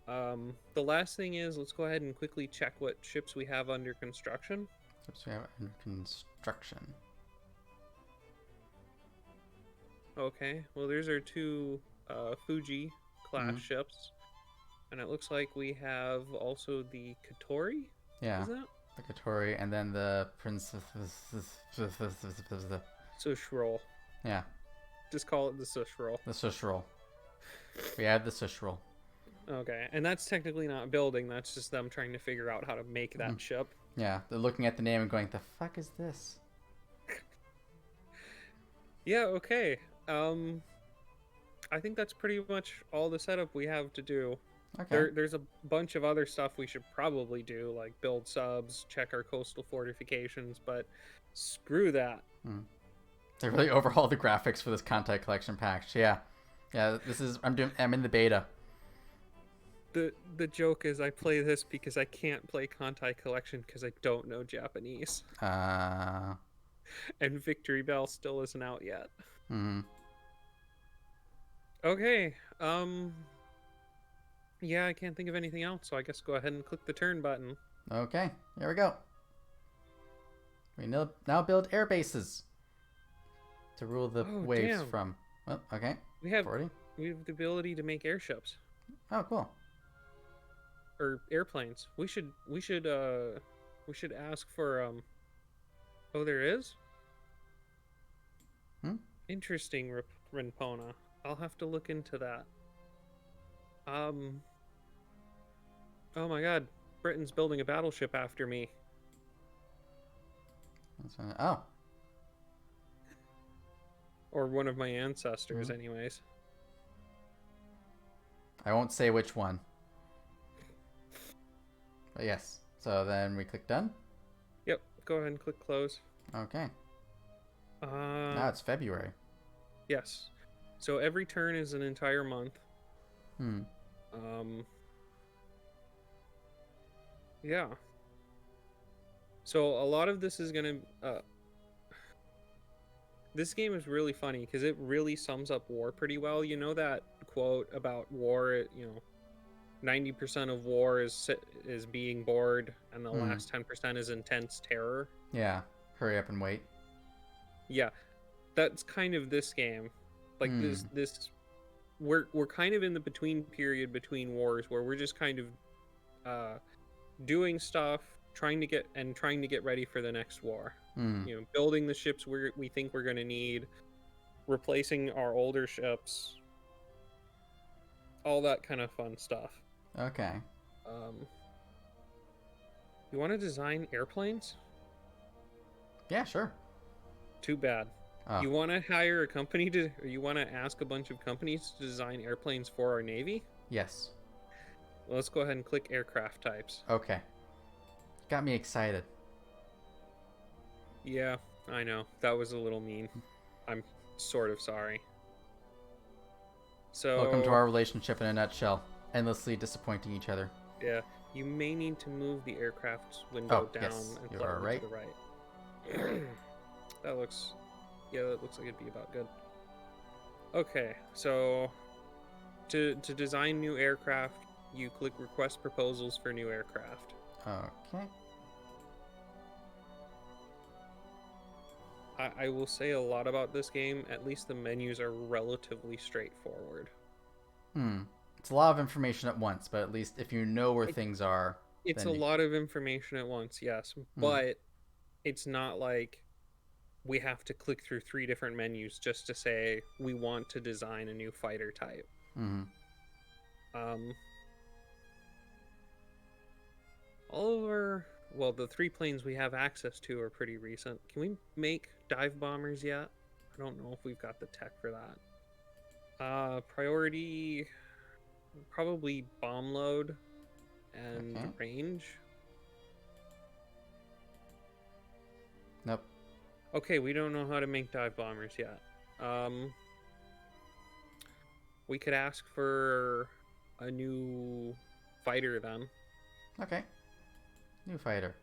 The last thing is, let's go ahead and quickly check what ships we have under construction. Ships we have under construction. Okay, well, there's our two Fuji class ships, and it looks like we have also the Katori. Yeah, is that? The Katori, and then the Princess. Sushroll. Yeah. Just call it the Sushroll. The Sushroll. We have the Sushroll. Okay, and that's technically not building. That's just them trying to figure out how to make that ship. Yeah, they're looking at the name and going, "The fuck is this?" Yeah. Okay. I think that's pretty much all the setup we have to do. Okay. There's a bunch of other stuff we should probably do, like build subs, check our coastal fortifications, but screw that. They really overhauled the graphics for this content collection pack. Yeah. I'm in the beta. The joke is I play this because I can't play Kantai Collection because I don't know Japanese. And Victory Bell still isn't out yet. Okay. Yeah, I can't think of anything else, so I guess go ahead and click the turn button. Okay, here we go. We now build air bases to rule the waves from. Well, okay. We have 40. We have the ability to make airships. Oh, cool. Or airplanes. We should We should ask for Oh, there is? Hmm? Interesting, Rinpona. I'll have to look into that. Oh my god. Britain's building a battleship after me. Oh. Or one of my ancestors, Hmm. anyways. I won't say which one. But yes. So then we click done. Yep, go ahead and click close. Okay. Now it's February. Yes. So every turn is an entire month. Hmm. Yeah. So a lot of this is gonna this game is really funny because it really sums up war pretty well. You know that quote about war, 90% of war is being bored and the Hmm. last 10% is intense terror. Yeah. Hurry up and wait. Yeah. That's kind of this game. Like Hmm. this we're kind of in the between period between wars where we're just kind of doing stuff, trying to get ready for the next war. Hmm. Building the ships we think we're going to need, replacing our older ships, all that kind of fun stuff. Okay. You want to design airplanes? Yeah, sure. Too bad. Oh. You want to hire a company or you want to ask a bunch of companies to design airplanes for our Navy? Yes. Well, let's go ahead and click aircraft types. Okay. Got me excited. Yeah, I know. That was a little mean. I'm sort of sorry. So, Welcome to our relationship in a nutshell. Endlessly disappointing each other. yeah, you may need to move the aircraft window down yes, and you slightly are right. to the right. that looks like it'd be about good. Okay, so to design new aircraft, you click request proposals for new aircraft. Okay. I will say a lot about this game. At least the menus are relatively straightforward. It's a lot of information at once, but at least if you know where things are, It's then a you... lot of information at once, yes, but it's not like we have to click through 3 different menus just to say we want to design a new fighter type. The 3 planes we have access to are pretty recent. Can we make dive bombers yet? I don't know if we've got the tech for that. Priority, probably bomb load and range. Nope. Okay, we don't know how to make dive bombers yet. We could ask for a new fighter then. Okay. New fighter.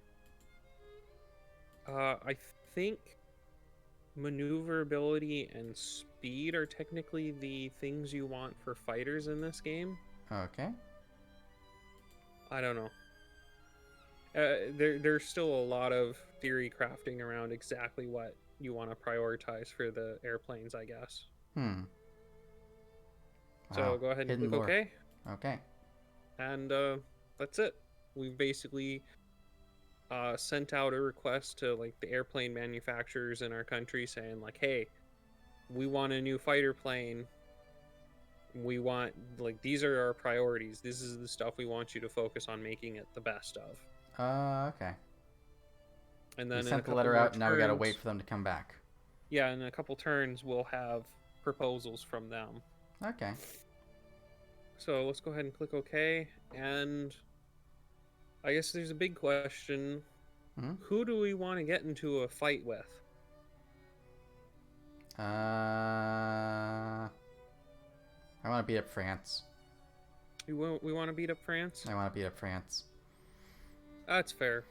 I think maneuverability and speed are technically the things you want for fighters in this game. Okay. I don't know. There's still a lot of theory crafting around exactly what you want to prioritize for the airplanes, I guess. Wow. So go ahead and Hidden click lore. OK. Okay. And that's it. We've basically sent out a request to like the airplane manufacturers in our country saying like, hey, we want a new fighter plane. We want, like, these are our priorities. This is the stuff we want you to focus on making it the best of. Okay. And then we sent the letter out, and now we gotta wait for them to come back. Yeah, in a couple turns, we'll have proposals from them. Okay. So let's go ahead and click OK. And I guess there's a big question. Who do we want to get into a fight with? I want to beat up France. We want to beat up France? I want to beat up France. That's fair.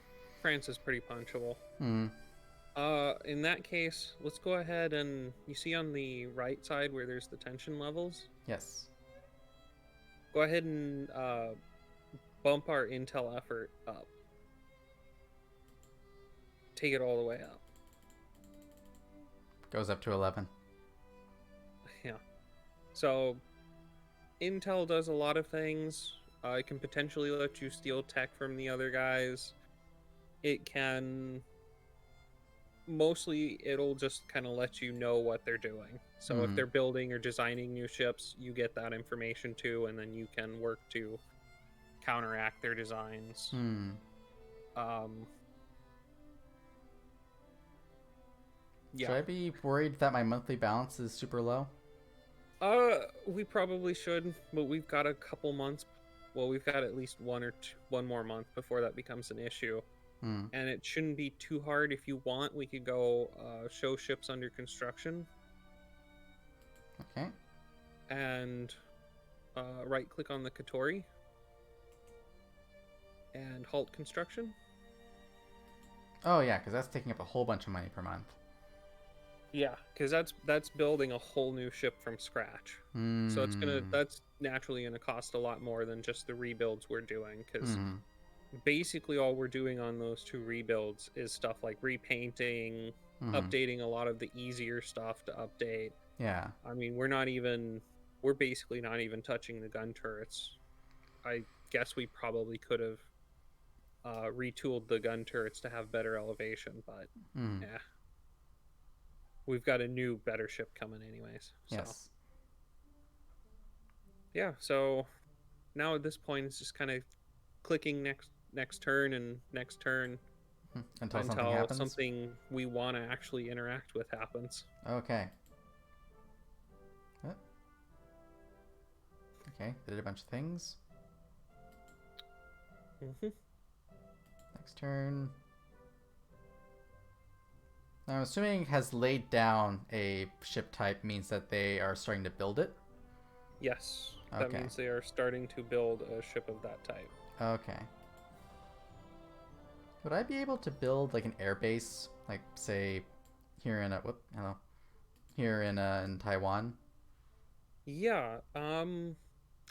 France is pretty punchable. In that case, let's go ahead and... You see on the right side where there's the tension levels? Yes. Go ahead and bump our intel effort up. Take it all the way up. Goes up to 11. Yeah. So, intel does a lot of things. It can potentially let you steal tech from the other guys. it can mostly it'll just kind of let you know what they're doing. So if Hmm. they're building or designing new ships, you get that information too, and then you can work to counteract their designs. Hmm. Um, Should yeah. I be worried that my monthly balance is super low? We probably should, but we've got a couple months. Well, we've got at least one more month before that becomes an issue. Hmm. And it shouldn't be too hard. If you want, we could go show ships under construction Okay. and right click on the Katori and halt construction. Oh yeah, because that's taking up a whole bunch of money per month. Yeah, because that's building a whole new ship from scratch. So Hmm. that's naturally gonna cost a lot more than just the rebuilds we're doing. Because Hmm. basically all we're doing on those two rebuilds is stuff like repainting, Hmm. updating a lot of the easier stuff to update. Yeah. I mean, we're basically not even touching the gun turrets. I guess we probably could have retooled the gun turrets to have better elevation, but Hmm. yeah, we've got a new, better ship coming anyways. So Yes. yeah, so now at this point, it's just kind of clicking next turn and next turn Until something until happens. something we want to actually interact with happens. Okay. Uh, Okay. Did a bunch of things. Hmm. Next turn. Now, I'm assuming has laid down a ship type means that they are starting to build it. Yes, that Okay. means they are starting to build a ship of that type. Okay. Would I be able to build like an air base, like say here in hello, here in Taiwan? Yeah,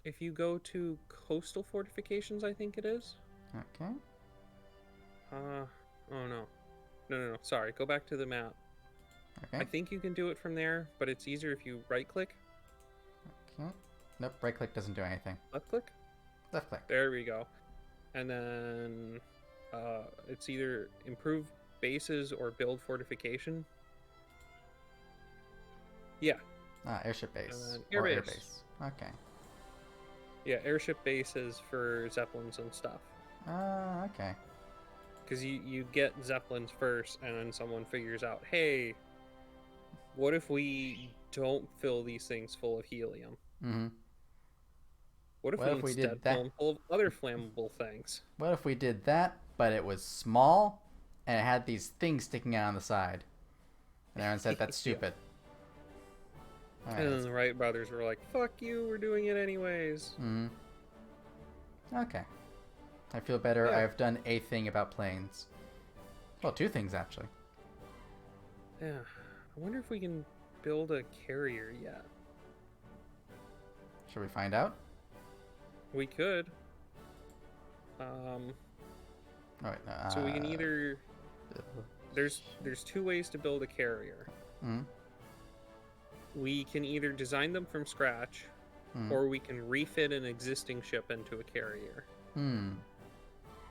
if you go to coastal fortifications, I think it is. Okay. Uh, oh no. No. Sorry, go back to the map. I Okay. think you can do it from there, but it's easier if you right click, Okay. Nope. Right click doesn't do anything. left click. Left click. There we go. And then it's either improve bases or build fortification. Yeah, Airship and base then or air airbase. base. Okay. Yeah, airship bases for zeppelins and stuff. Okay. Because you get zeppelins first, and then someone figures out, hey, what if we don't fill these things full of helium? Mm-hmm. What if What we if we instead did fill that? them full of other flammable things? What if we did that, but it was small and it had these things sticking out on the side? And everyone said that's Yeah. stupid. All And right. then the Wright brothers were like, fuck you, we're doing it anyways. Mm-hmm. Okay. I feel better. Yeah. I've done a thing about planes. Well, two things actually. Yeah. I wonder if we can build a carrier yet. Should we find out? We could. Um, Oh, wait, so we can either there's two ways to build a carrier. mm-hmm. We can either design them from scratch, Mm-hmm. or we can refit an existing ship into a carrier. Hmm.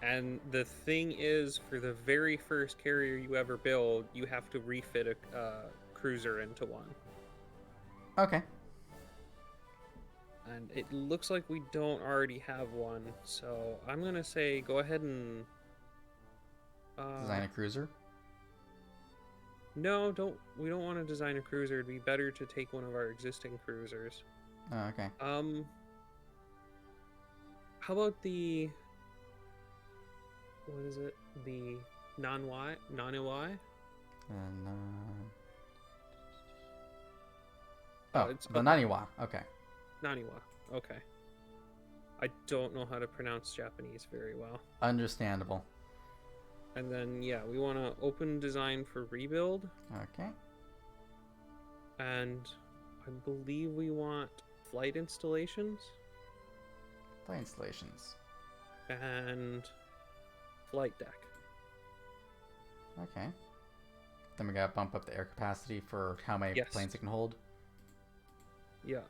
And the thing is, for the very first carrier you ever build, you have to refit a cruiser into one. Okay. And it looks like we don't already have one, so I'm gonna say go ahead and Design a cruiser. no, we don't want to design a cruiser. It'd be better to take one of our existing cruisers. Oh, okay. How about the what is it? The non-Y? And It's the Naniwa. Okay. Naniwa. Okay. I don't know how to pronounce Japanese very well. Understandable. And then yeah, we want to open design for rebuild, Okay. and I believe we want flight installations Play installations. and flight deck. Okay. Then we gotta bump up the air capacity for how many Yes. planes it can hold. Yeah.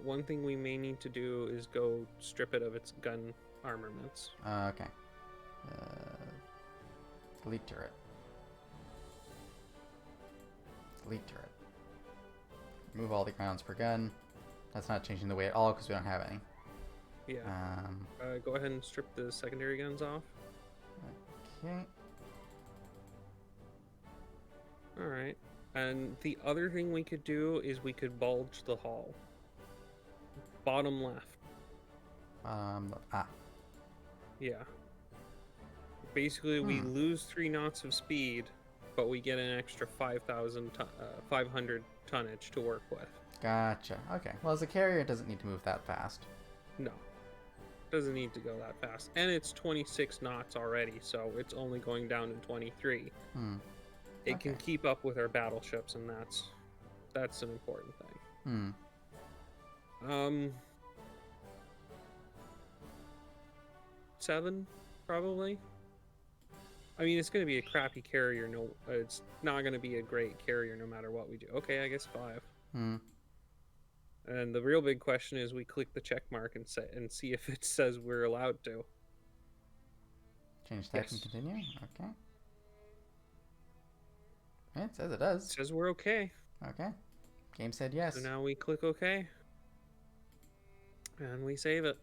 One thing we may need to do is go strip it of its gun armaments. Okay. Delete turret. Delete turret. Remove all the grounds per gun. That's not changing the weight at all because we don't have any. Yeah. Go ahead and strip the secondary guns off. Okay. Alright. And the other thing we could do is we could bulge the hull. Bottom left. Yeah. Basically, we lose 3 knots of speed, but we get an extra 500 tonnage to work with. Gotcha. Okay. Well, as a carrier, it doesn't need to move that fast. No. Doesn't need to go that fast. And it's 26 knots already, so it's only going down to 23. It can keep up with our battleships, and that's an important thing. 7, probably. I mean, it's going to be a crappy carrier. No, it's not going to be a great carrier no matter what we do. Okay, I guess 5. And the real big question is we click the check mark and see if it says we're allowed to. Change text and continue? Okay. It says it does. It says we're okay. Okay. Game said yes. So now we click OK. And we save it.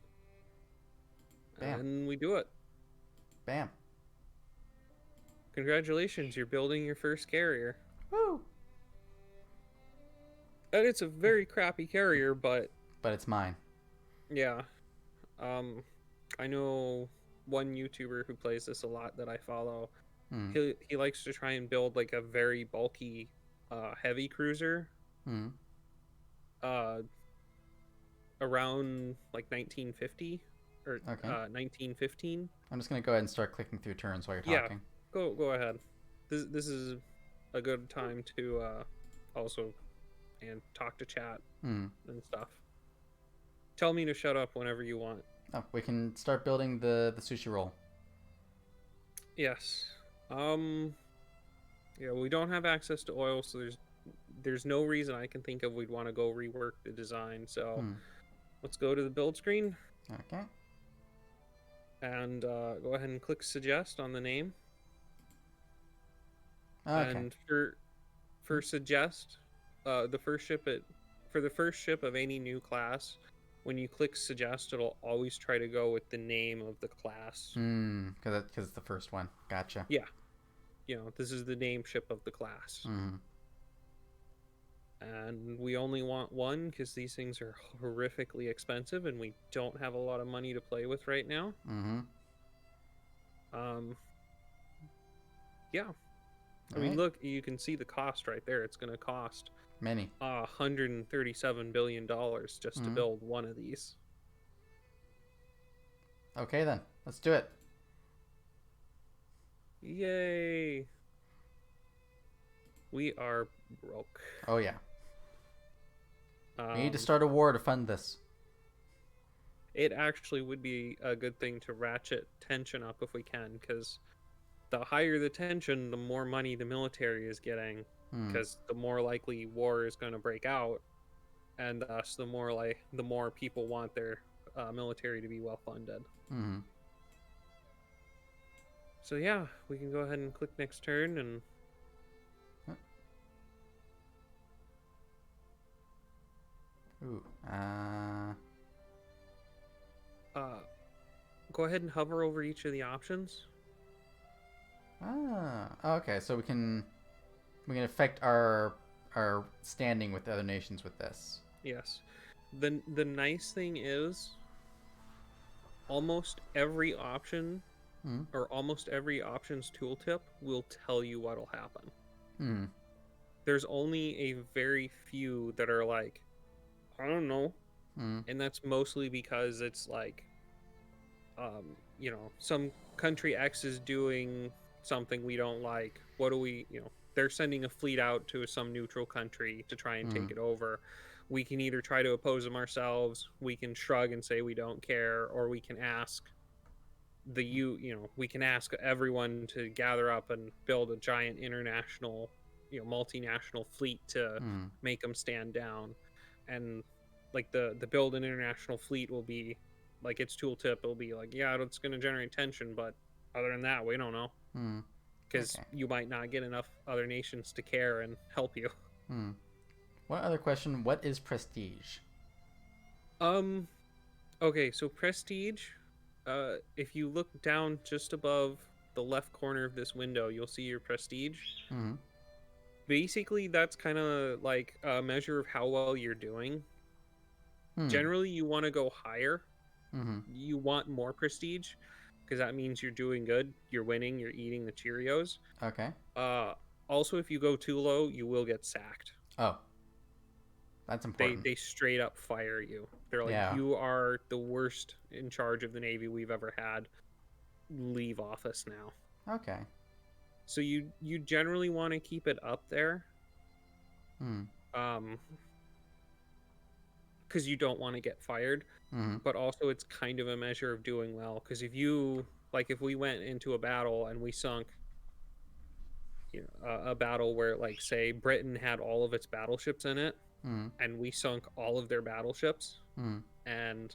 Bam. And we do it. Bam. Congratulations, you're building your first carrier. Woo! And it's a very crappy carrier, but it's mine. Yeah. I know one YouTuber who plays this a lot that I follow. He likes to try and build like a very bulky heavy cruiser. Around like 1950 or 1915. I'm just gonna go ahead and start clicking through turns while you're talking. Go ahead. This is a good time to also and talk to chat and stuff. Tell me to shut up whenever you want. Oh, we can start building the sushi roll. Yes. Yeah, we don't have access to oil, so there's no reason I can think of we'd want to go rework the design. So let's go to the build screen. Okay. And go ahead and click suggest on the name. Okay. And for suggest, for the first ship of any new class, when you click suggest, it'll always try to go with the name of the class. Because it's the first one. Gotcha. Yeah. This is the name ship of the class. And we only want one because these things are horrifically expensive and we don't have a lot of money to play with right now. Yeah. I mean, look, you can see the cost right there. It's going to cost many $137 billion just to build one of these. Okay, then. Let's do it. Yay. We are broke. Oh, yeah. We need to start a war to fund this. It actually would be a good thing to ratchet tension up if we can, because the higher the tension, the more money the military is getting, because the more likely war is going to break out, and thus the more people want their military to be well funded. So yeah, we can go ahead and click next turn and. Go ahead and hover over each of the options. Okay. So we can affect our standing with the other nations with this. Yes. The nice thing is, almost every option, or almost every options tooltip will tell you what'll happen. There's only a very few that are like, I don't know. And that's mostly because it's like, some country X is doing something we don't like. What do we, they're sending a fleet out to some neutral country to try and take it over. We can either try to oppose them ourselves, we can shrug and say we don't care, or we can ask we can ask everyone to gather up and build a giant international, multinational fleet to make them stand down. And like the build an international fleet will be like its tooltip will be like, yeah, it's going to generate tension, but other than that, we don't know. because Okay. you might not get enough other nations to care and help you. Hmm. One other question: what is prestige? Um. Okay, so prestige. If you look down just above the left corner of this window, you'll see your prestige. Hmm. Basically, that's kind of like a measure of how well you're doing. Hmm. Generally, you want to go higher. Hmm. You want more prestige because that means you're doing good, you're winning, you're eating the Cheerios. Okay. Uh, Also, if you go too low, you will get sacked. Oh, that's They important. they straight up fire you. They're like, Yeah. you are the worst in charge of the Navy we've ever had. Leave office now. Okay. So you generally want to keep it up there, Hmm. um, because you don't want to get fired. Hmm. But also, it's kind of a measure of doing well. Because if you like, if we went into a battle and we sunk, a battle where, like, say Britain had all of its battleships in it, Hmm. and we sunk all of their battleships, Hmm. and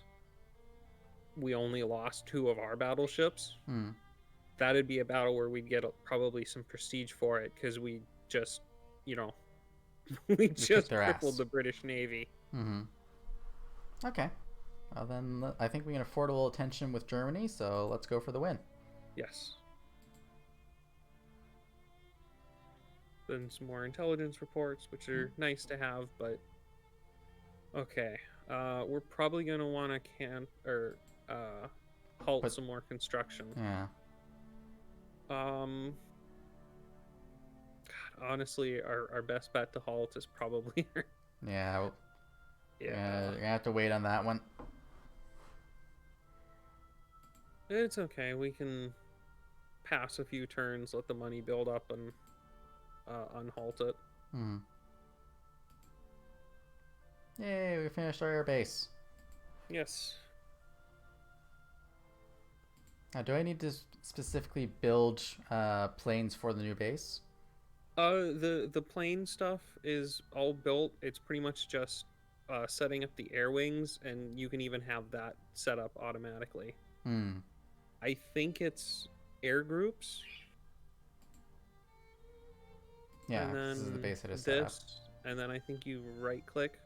we only lost two of our battleships, Hmm. that'd be a battle where we'd get probably some prestige for it because we just, you know, we We kicked just their crippled ass. the British Navy. Hmm. Okay. Well, then I think we can afford a little tension with Germany, so let's go for the win. Yes. Then some more intelligence reports, which are nice to have, but okay. We're probably gonna want to halt But some more construction. yeah, Um, God, honestly, our best bet to halt is probably yeah, yeah. you're gonna have to wait on that one. It's okay. We can pass a few turns, let the money build up, and unhalt it. Hmm. Yay, we finished our air base. Yes. Now, do I need to specifically build planes for the new base? The plane stuff is all built. It's pretty much just setting up the air wings, and you can even have that set up automatically. Hmm. I think it's air groups, Yeah, and this is the then base I just set up. this, and then I think you right click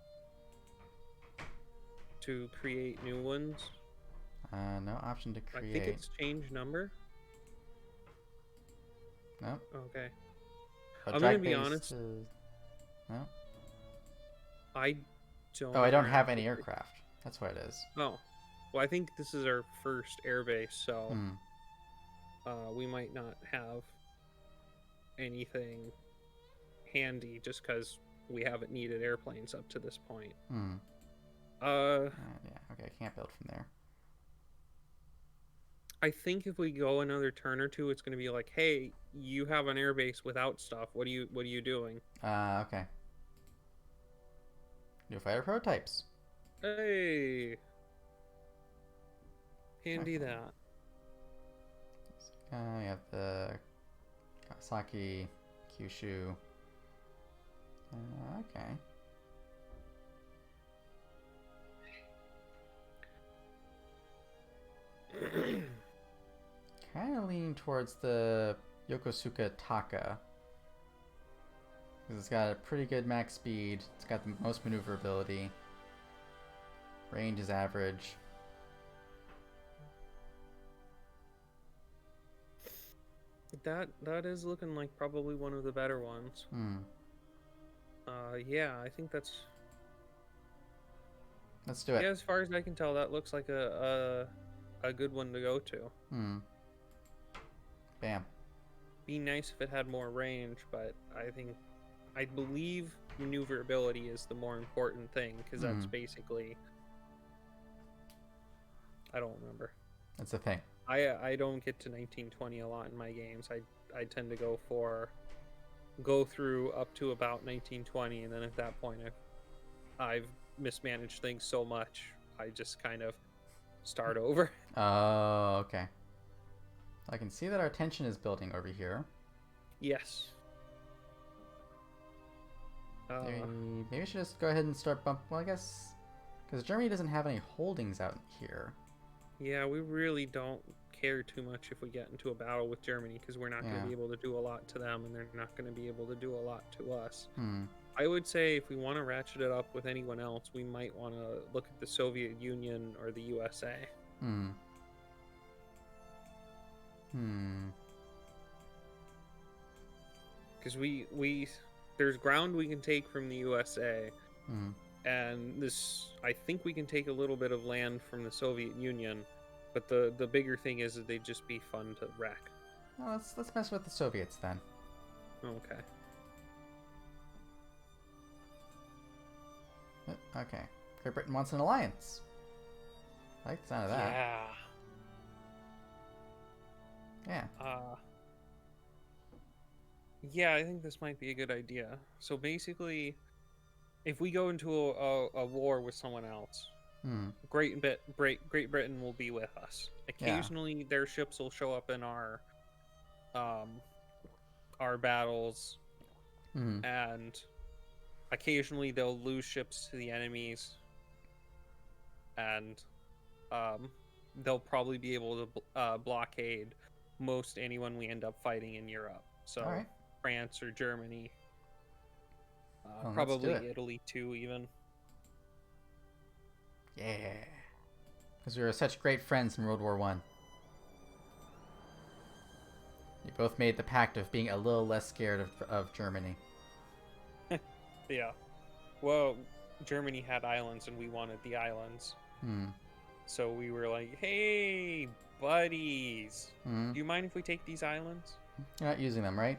to create new ones. No option to I think create. it's change number. No. Okay. But I'm gonna drag be base honest. to. No. I Oh, I don't don't have remember. any aircraft. That's what it is. Oh, well, I think this is our first airbase, so Hmm. we might not have anything handy just because we haven't needed airplanes up to this point. Hmm. Uh, Yeah. Okay. I can't build from there. I think if we go another turn or two, it's going to be like, hey, you have an airbase without stuff. What are you doing? Okay. New fighter prototypes. Hey, handy Okay. that. We have the Kawasaki, Kyushu. Okay. Kind of leaning towards the Yokosuka Taka. Because it's got a pretty good max speed. It's got the most maneuverability. Range is average. That is looking like probably one of the better ones. Hmm. Yeah, I think that's Let's do it. yeah. As far as I can tell, that looks like a good one to go to. Hmm. Bam. Be nice if it had more range, but I believe maneuverability is the more important thing because that's basically I don't remember. That's the thing. I don't get to 1920 a lot in my games. I tend to go through up to about 1920, and then at that point I've mismanaged things so much I just kind of start over. Oh, okay. I can see that our tension is building over here. Yes. Maybe we should just go ahead and start bump. Well, I guess because Germany doesn't have any holdings out here. Yeah, we really don't care too much if we get into a battle with Germany, because we're not going to be able to do a lot to them, and they're not going to be able to do a lot to us. I would say if we want to ratchet it up with anyone else, we might want to look at the Soviet Union or the USA. Because there's ground we can take from the USA, and I think we can take a little bit of land from the Soviet Union, but the bigger thing is that they'd just be fun to wreck. Well, let's mess with the Soviets then. Okay. Okay. Great Britain wants an alliance. I like the sound of that. Yeah. Yeah, I think this might be a good idea. So basically, if we go into a war with someone else, Great Britain will be with us. Occasionally, their ships will show up in our battles, and occasionally they'll lose ships to the enemies, and they'll probably be able to blockade most anyone we end up fighting in Europe. So France or Germany, probably Italy too, even. Yeah, because we were such great friends in World War I. You both made the pact of being a little less scared of Germany. Yeah. Well, Germany had islands and we wanted the islands. So we were like, hey, buddies, do you mind if we take these islands? You're not using them, right?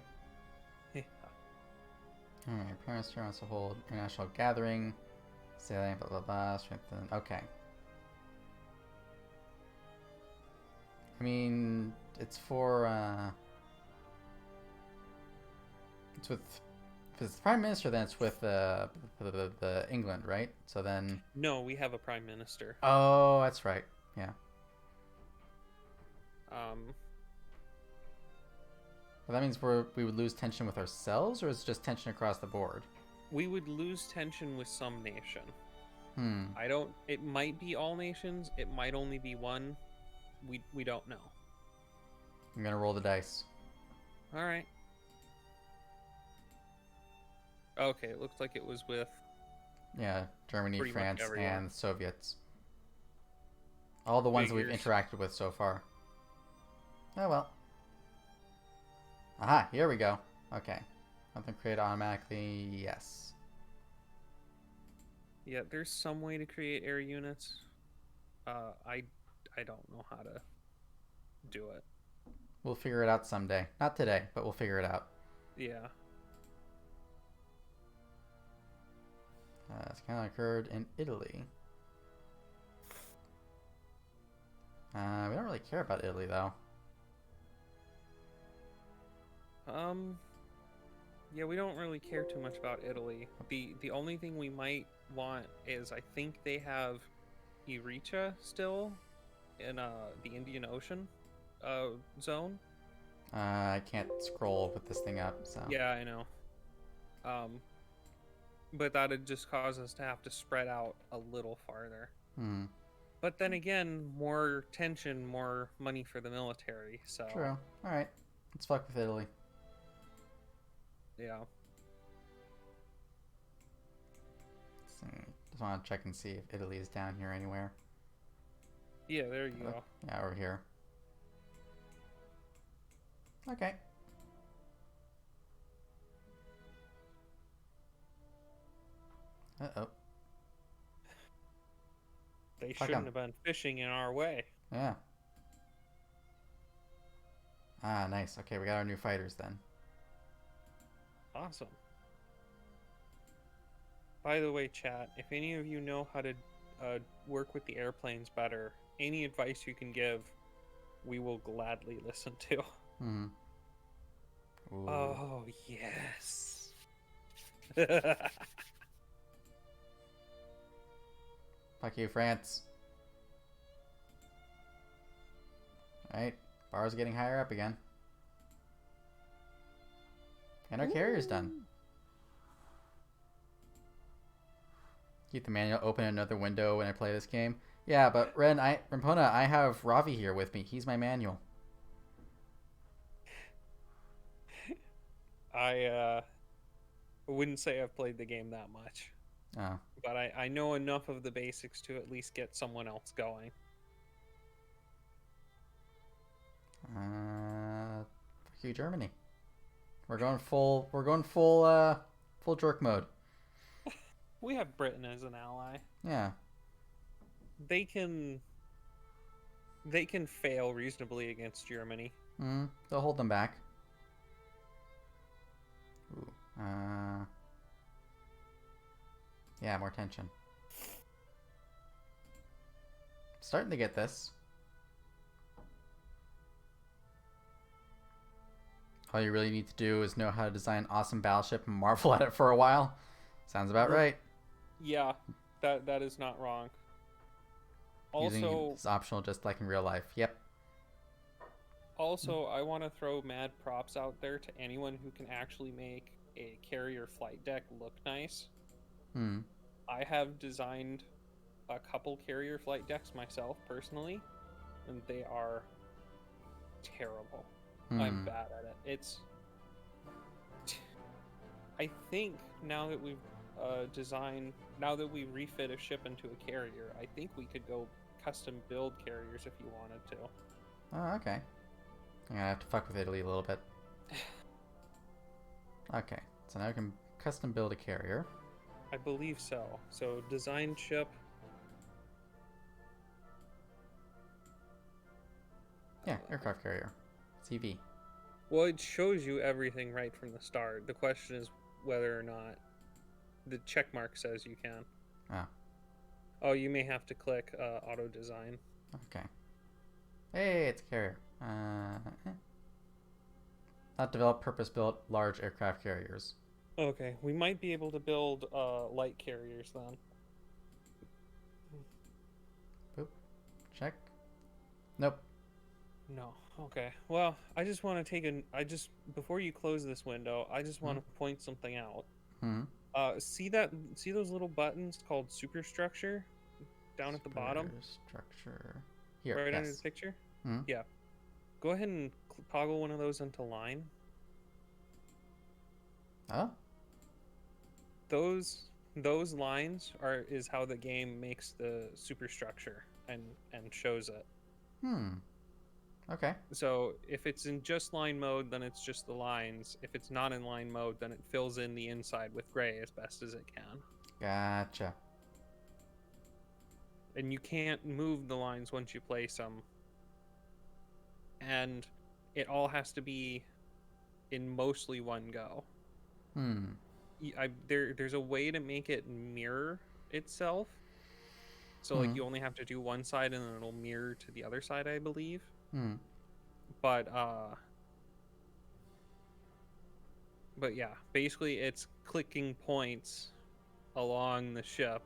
Yeah. Alright, parents wants to hold international gathering, sailing, blah blah blah, strengthen. Okay. I mean, it's for, it's with, if it's the Prime Minister, then it's with the England, right? So then... No, we have a Prime Minister. Oh, that's right. Yeah. Well, that means we would lose tension with ourselves, or is it just tension across the board? We would lose tension with some nation. It might be all nations. It might only be one. We don't know. I'm gonna roll the dice. All right. Okay, it looks like it was with... Yeah, Germany, France, and the Soviets. All the ones that we've interacted with so far. Oh well. Aha, here we go. Okay. Something created automatically, yes. Yeah, there's some way to create air units. I don't know how to do it. We'll figure it out someday. Not today, but we'll figure it out. Yeah. It's kind of occurred in Italy. We don't really care about Italy, though. Yeah, we don't really care too much about Italy. The only thing we might want is, I think they have Eritrea still in the Indian Ocean zone. I can't scroll with this thing up, so... Yeah, I know. But that'd just cause us to have to spread out a little farther. But then again, more tension, more money for the military, so... True. Alright. Let's fuck with Italy. Yeah. Just want to check and see if Italy is down here anywhere. Yeah, there you go. Yeah, over here. Okay. Uh-oh. They shouldn't have been fishing in our way. Yeah. Ah, nice. Okay, we got our new fighters then. Awesome. By the way, chat, if any of you know how to work with the airplanes better, any advice you can give, we will gladly listen to. Oh, yes. Fuck you, France. Alright, bar's getting higher up again. And our carrier's done. Keep the manual open in another window when I play this game. Yeah, but Rampona, I have Ravi here with me. He's my manual. I wouldn't say I've played the game that much, Oh. but I know enough of the basics to at least get someone else going. Fuck you, Germany. We're going full jerk mode. We have Britain as an ally. Yeah. They can they can fail reasonably against Germany. They'll hold them back. Ooh. Yeah, more tension. Starting to get this. All you really need to do is know how to design an awesome battleship and marvel at it for a while. Sounds about right. Yeah, that is not wrong. Using Also, it's optional just like in real life. Yep. also, I want to throw mad props out there to anyone who can actually make a carrier flight deck look nice. Hmm. I have designed a couple carrier flight decks myself personally, and they are terrible. I'm bad at it. I think now that we've now that we refit a ship into a carrier, I think we could go custom build carriers if you wanted to. Oh, okay. I'm gonna have to fuck with Italy a little bit. Okay, so now we can custom build a carrier. I believe so. So design ship. Yeah, aircraft carrier. CV. Well, it shows you everything right from the start. The question is whether or not the check mark says you can. Oh. Oh, you may have to click auto design. Okay. Hey, it's a carrier. Not develop purpose-built large aircraft carriers. Okay, we might be able to build light carriers then. Boop. Check. Nope. No. Okay. Well, I just want to before you close this window, I just want to point something out. See those little buttons called superstructure down at the bottom? Structure. Here, right yes. under the picture? Yeah. Go ahead and toggle one of those into line. Oh? Those lines is how the game makes the superstructure and shows it. Okay. So if it's in just line mode, then it's just the lines. If it's not in line mode, then it fills in the inside with gray as best as it can. Gotcha. And you can't move the lines once you place them. And it all has to be in mostly one go. There's a way to make it mirror itself. So like you only have to do one side and then it'll mirror to the other side, I believe. But yeah, basically it's clicking points along the ship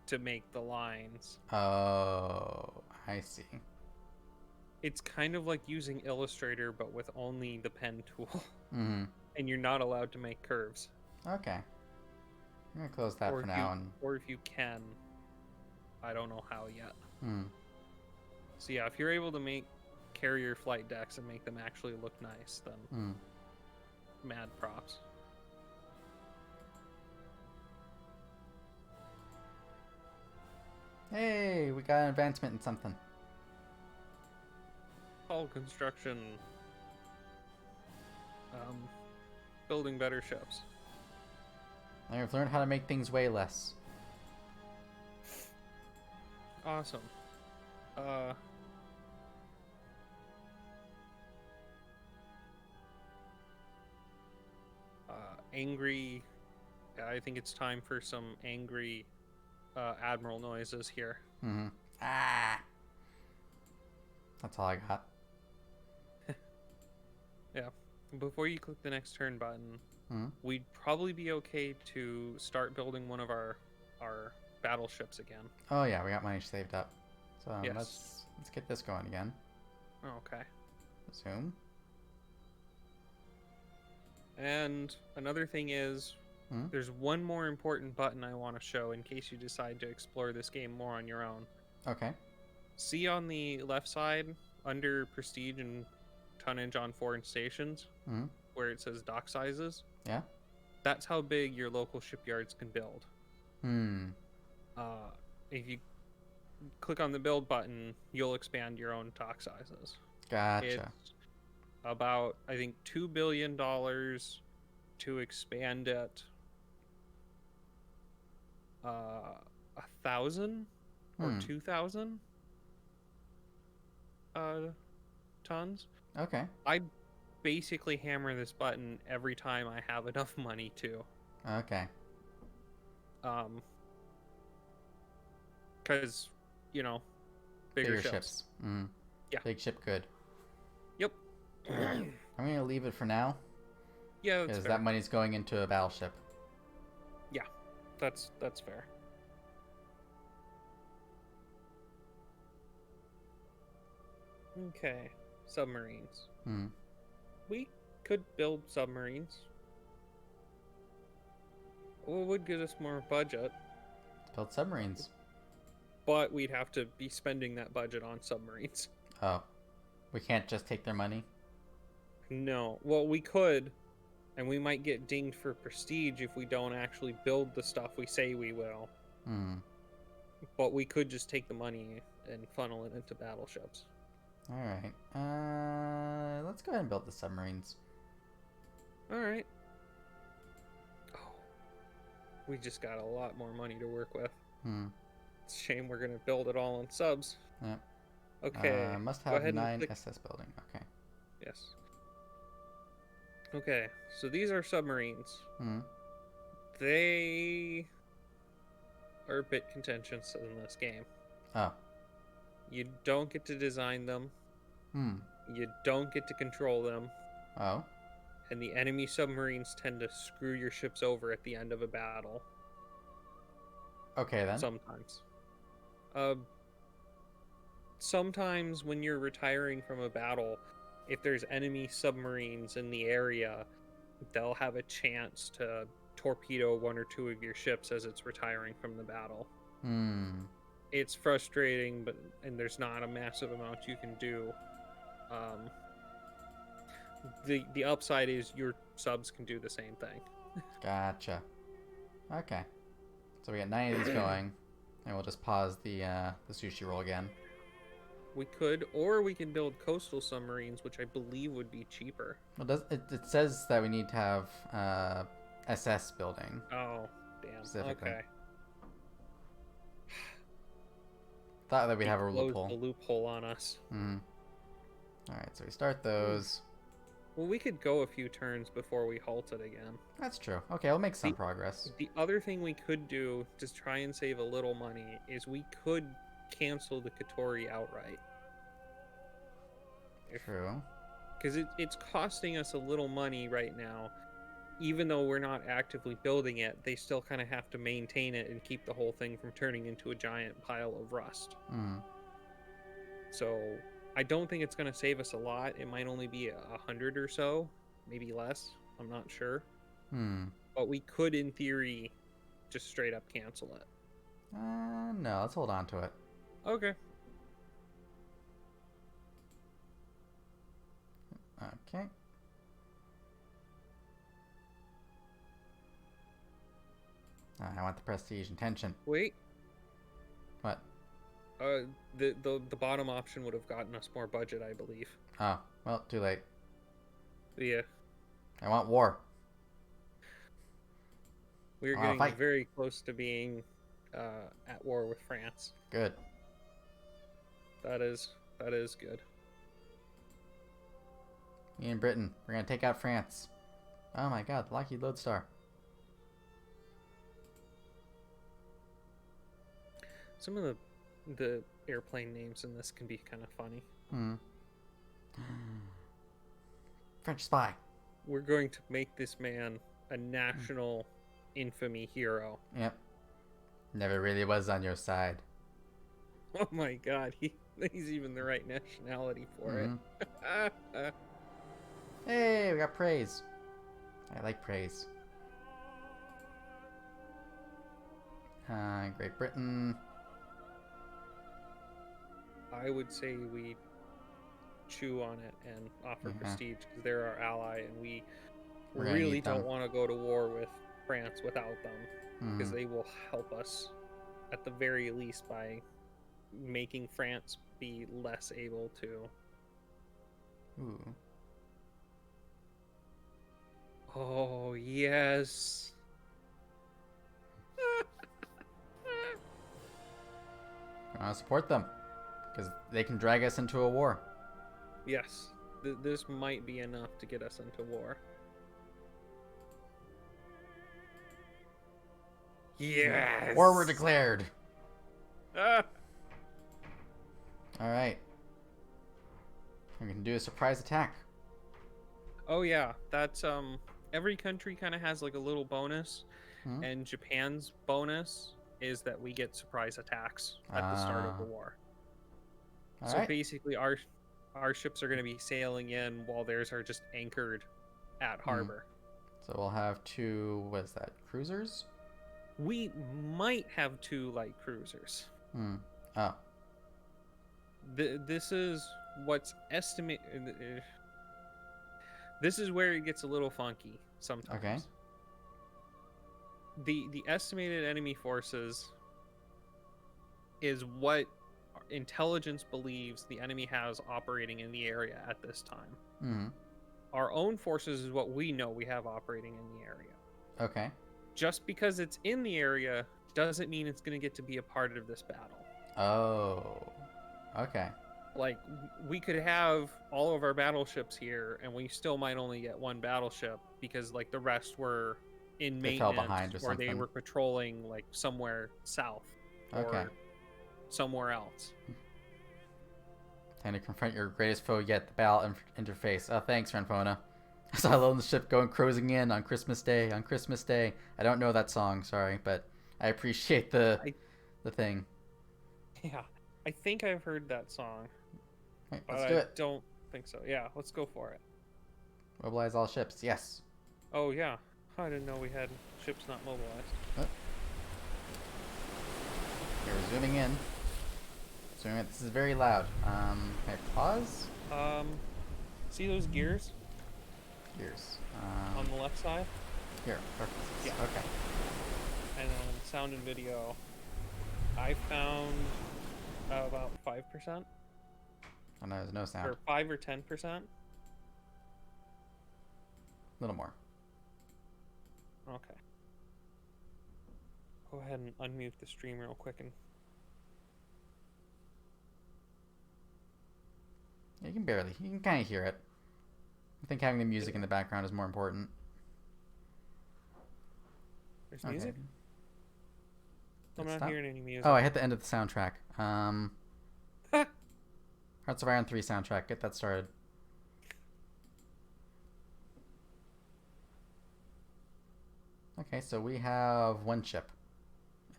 to make the lines. Oh, I see. It's kind of like using Illustrator, but with only the pen tool. And you're not allowed to make curves. Okay. I'm gonna close that for now. Or if you can, I don't know how yet. So yeah, if you're able to make carrier flight decks and make them actually look nice, then mad props. Hey, we got an advancement in something. Hull construction. Building better ships. I've learned how to make things weigh less. Awesome. Angry. I think it's time for some angry admiral noises here. Ah. That's all I got. Yeah. Before you click the next turn button, we'd probably be okay to start building one of our battleships again. Oh yeah, we got money saved up. So yes. let's get this going again. Okay. Resume. And another thing is, there's one more important button I want to show in case you decide to explore this game more on your own. Okay. See on the left side under prestige and tonnage on foreign stations Mm-hmm. where it says dock sizes? Yeah. That's how big your local shipyards can build. Hmm. Uh, if you click on the build button, you'll expand your own dock sizes. Gotcha. It's about, I think, $2 billion to expand it 1,000 or Hmm. 2,000 tons. Okay. I basically hammer this button every time I have enough money to. Okay. Because, you know, bigger ships. Mm. Yeah. Big ship good. Yep. All right. I'm gonna leave it for now Yeah, that's because fair. that money's going into a battleship. Yeah, that's fair. Okay, submarines. Hmm. We could build submarines. Well, it would get us more budget, Build submarines. but we'd have to be spending that budget on submarines. Oh, we can't just take their money. No. Well, we could, and we might get dinged for prestige if we don't actually build the stuff we say we will. Hmm. But we could just take the money and funnel it into battleships. All right. Let's go ahead and build the submarines. All right. Oh, we just got a lot more money to work with. Hmm. It's a shame we're gonna build it all on subs. Yep. Okay. Must go have ahead and 9 click. SS building. Okay. Yes. Okay. So these are submarines. Hmm. They are a bit contentious in this game. Oh. You don't get to design them. Hmm. You don't get to control them. Oh. And the enemy submarines tend to screw your ships over at the end of a battle. Okay then. Sometimes. Sometimes when you're retiring from a battle, if there's enemy submarines in the area, they'll have a chance to torpedo one or two of your ships as it's retiring from the battle. Hmm. It's frustrating, and there's not a massive amount you can do. The upside is your subs can do the same thing. Gotcha. Okay. So we got 9 of these going, and we'll just pause the sushi roll again. We could, or we can build coastal submarines, which I believe would be cheaper. Well, it says that we need to have SS building. Oh, damn. Specifically. Okay. Thought that we'd He have a closed loophole. the loophole on us. Hmm. All right, so we start those. Well, we could go a few turns before we halt it again. That's true. Okay, we'll make some progress. The other thing we could do to try and save a little money is we could cancel the Katori outright. True. Because it's costing us a little money right now. Even though we're not actively building it, they still kind of have to maintain it and keep the whole thing from turning into a giant pile of rust. Hmm. So I don't think it's going to save us a lot. It might only be 100 or so, maybe less. I'm not sure. Hmm. But we could, in theory, just straight up cancel it. No, let's hold on to it. Okay. Okay. I want the prestige and tension. Wait. What? The bottom option would have gotten us more budget, I believe. Oh, well, too late. Yeah. I want war. We're getting very close to being at war with France. Good. That is good. Me and Britain, we're gonna take out France. Oh my god, Lockheed Lodestar. Some of the airplane names in this can be kind of funny. Hmm. French spy. We're going to make this man a national infamy hero. Yep. Never really was on your side. Oh my god, he's even the right nationality for it. Hey, we got praise. I like praise. Great Britain. I would say we chew on it and offer Yeah. prestige because they're our ally, and we We're gonna really need them. don't want to go to war with France without them because Hmm. they will help us at the very least by making France be less able to. Ooh. Oh, yes. I want to support them because they can drag us into a war. Yes. This might be enough to get us into war. Yes. War were declared. Ah. All right. We can do a surprise attack. Oh yeah, that's every country kind of has like a little bonus, Hmm? and Japan's bonus is that we get surprise attacks at the start of the All war. So right. basically our ships are going to be sailing in while theirs are just anchored at Hmm. harbor. So we'll have two. What is that? Cruisers? We might have 2 light cruisers. Hmm. Oh. This is what's estimated. This is where it gets a little funky sometimes. Okay. The estimated enemy forces is what intelligence believes the enemy has operating in the area at this time. Hmm. Our own forces is what we know we have operating in the area. Okay. Just because it's in the area doesn't mean it's going to get to be a part of this battle. Oh. Okay. Like, we could have all of our battleships here, and we still might only get 1 battleship because, like, the rest were in They fell maintenance behind or or they something. were patrolling, like, somewhere south or Okay. somewhere else. Time to confront your greatest foe yet, the battle interface. Oh, thanks, Renfona. I saw a lone ship going cruising in on Christmas Day. On Christmas Day. I don't know that song, sorry, but I appreciate the thing. Yeah, I think I've heard that song, Right, but let's do I it. don't think so. Yeah, let's go for it. Mobilize all ships. Yes. Oh, yeah. I didn't know we had ships not mobilized. Oh. Okay, we're zooming in. Zooming in. This is very loud. Can I pause? See those gears Gears. on the left side? Here. Perfect. Yeah. Okay. And then sound and video. I found about 5%. Oh no, there's no sound. Or 5 or 10%. A little more. Okay. Go ahead and unmute the stream real quick and Yeah, you can barely. You can kind of hear it. I think having the music in the background is more important. there's music. I'm It's not not- hearing any music. Oh, I hit the end of the soundtrack. Hearts of Iron 3 soundtrack. Get that started. Okay, so we have 1 ship.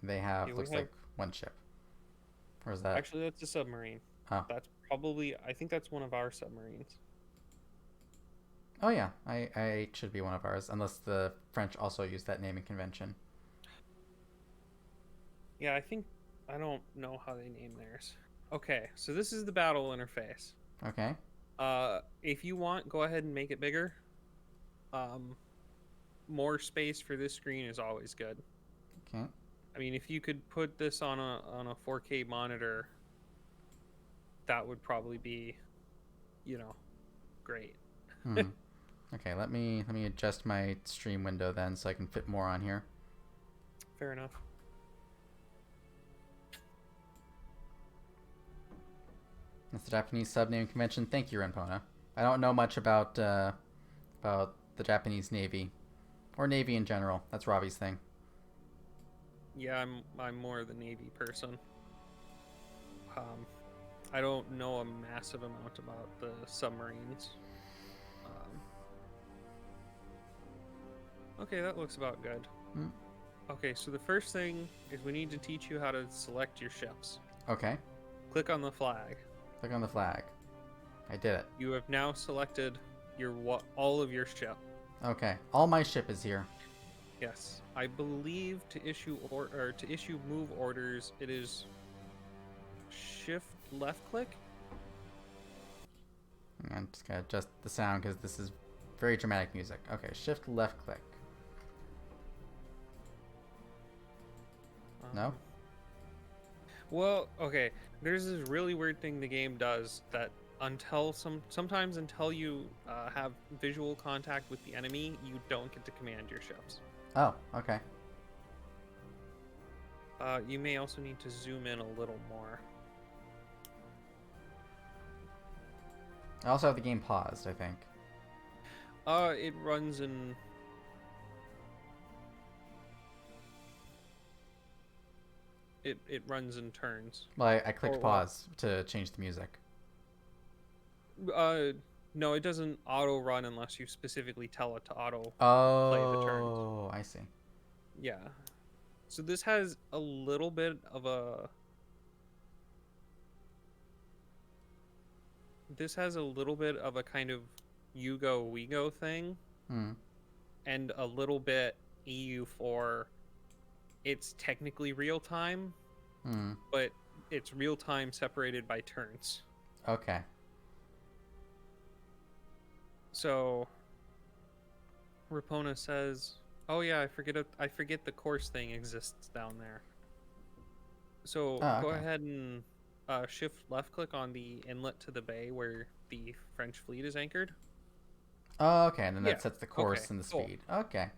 And they have, Yeah, we looks have- like 1 ship. Where's that? Actually, that's a submarine. Oh. That's probably, I think that's one of our submarines. Oh yeah, I should be one of ours, unless the French also use that naming convention. Yeah, I don't know how they name theirs. Okay, so this is the battle interface. Okay. If you want, go ahead and make it bigger. More space for this screen is always good. Okay. I mean, if you could put this on a 4K monitor, that would probably be, great. Hmm. Okay, let me adjust my stream window then so I can fit more on here. Fair enough. That's the Japanese sub naming convention. Thank you, Renpona. I don't know much about the Japanese Navy or Navy in general. That's Robbie's thing. Yeah, I'm more the Navy person. I don't know a massive amount about the submarines. Okay, that looks about good. Hmm. Okay, so the first thing is we need to teach you how to select your ships. Okay. Click on the flag. Click on the flag. I did it. You have now selected all of your ship. Okay. All my ship is here. Yes, I believe to issue move orders, it is shift left click. I'm just gonna adjust the sound because this is very dramatic music. Okay, shift left click. No? Well, okay. There's this really weird thing the game does that sometimes until you have visual contact with the enemy, you don't get to command your ships. Oh, okay. You may also need to zoom in a little more. I also have the game paused, I think. It runs in... It runs in turns. Well, I clicked Oh, well. pause to change the music. No, it doesn't auto run unless you specifically tell it to auto play the turns. Oh, I see. Yeah. So this has a little bit of a... This has a little bit of a kind of you go, we go thing. And a little bit EU4. It's technically real time, but it's real time separated by turns. Okay. So Rapona says, "Oh yeah, I forget the course thing exists down there." So go ahead and shift left click on the inlet to the bay where the French fleet is anchored. Oh, okay, and then that sets the course and the speed. Okay.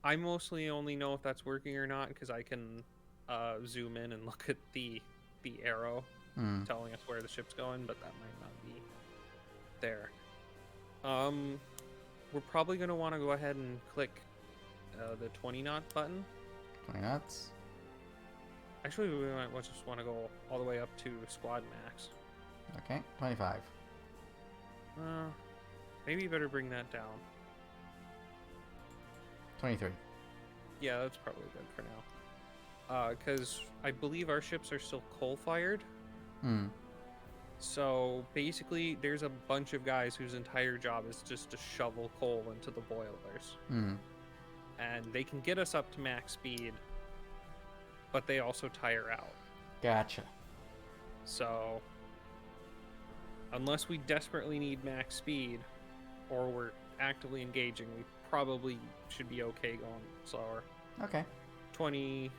I mostly only know if that's working or not because I can zoom in and look at the arrow telling us where the ship's going, but that might not be there. We're probably going to want to go ahead and click the 20 knot button. 20 knots. Actually, we might just want to go all the way up to squad max. Okay, 25. Maybe you better bring that down. 23. Yeah, that's probably good for now. Because I believe our ships are still coal-fired. So basically, there's a bunch of guys whose entire job is just to shovel coal into the boilers. And they can get us up to max speed, but they also tire out. Gotcha. So unless we desperately need max speed, or we're actively engaging, we probably should be okay going slower. Okay. 20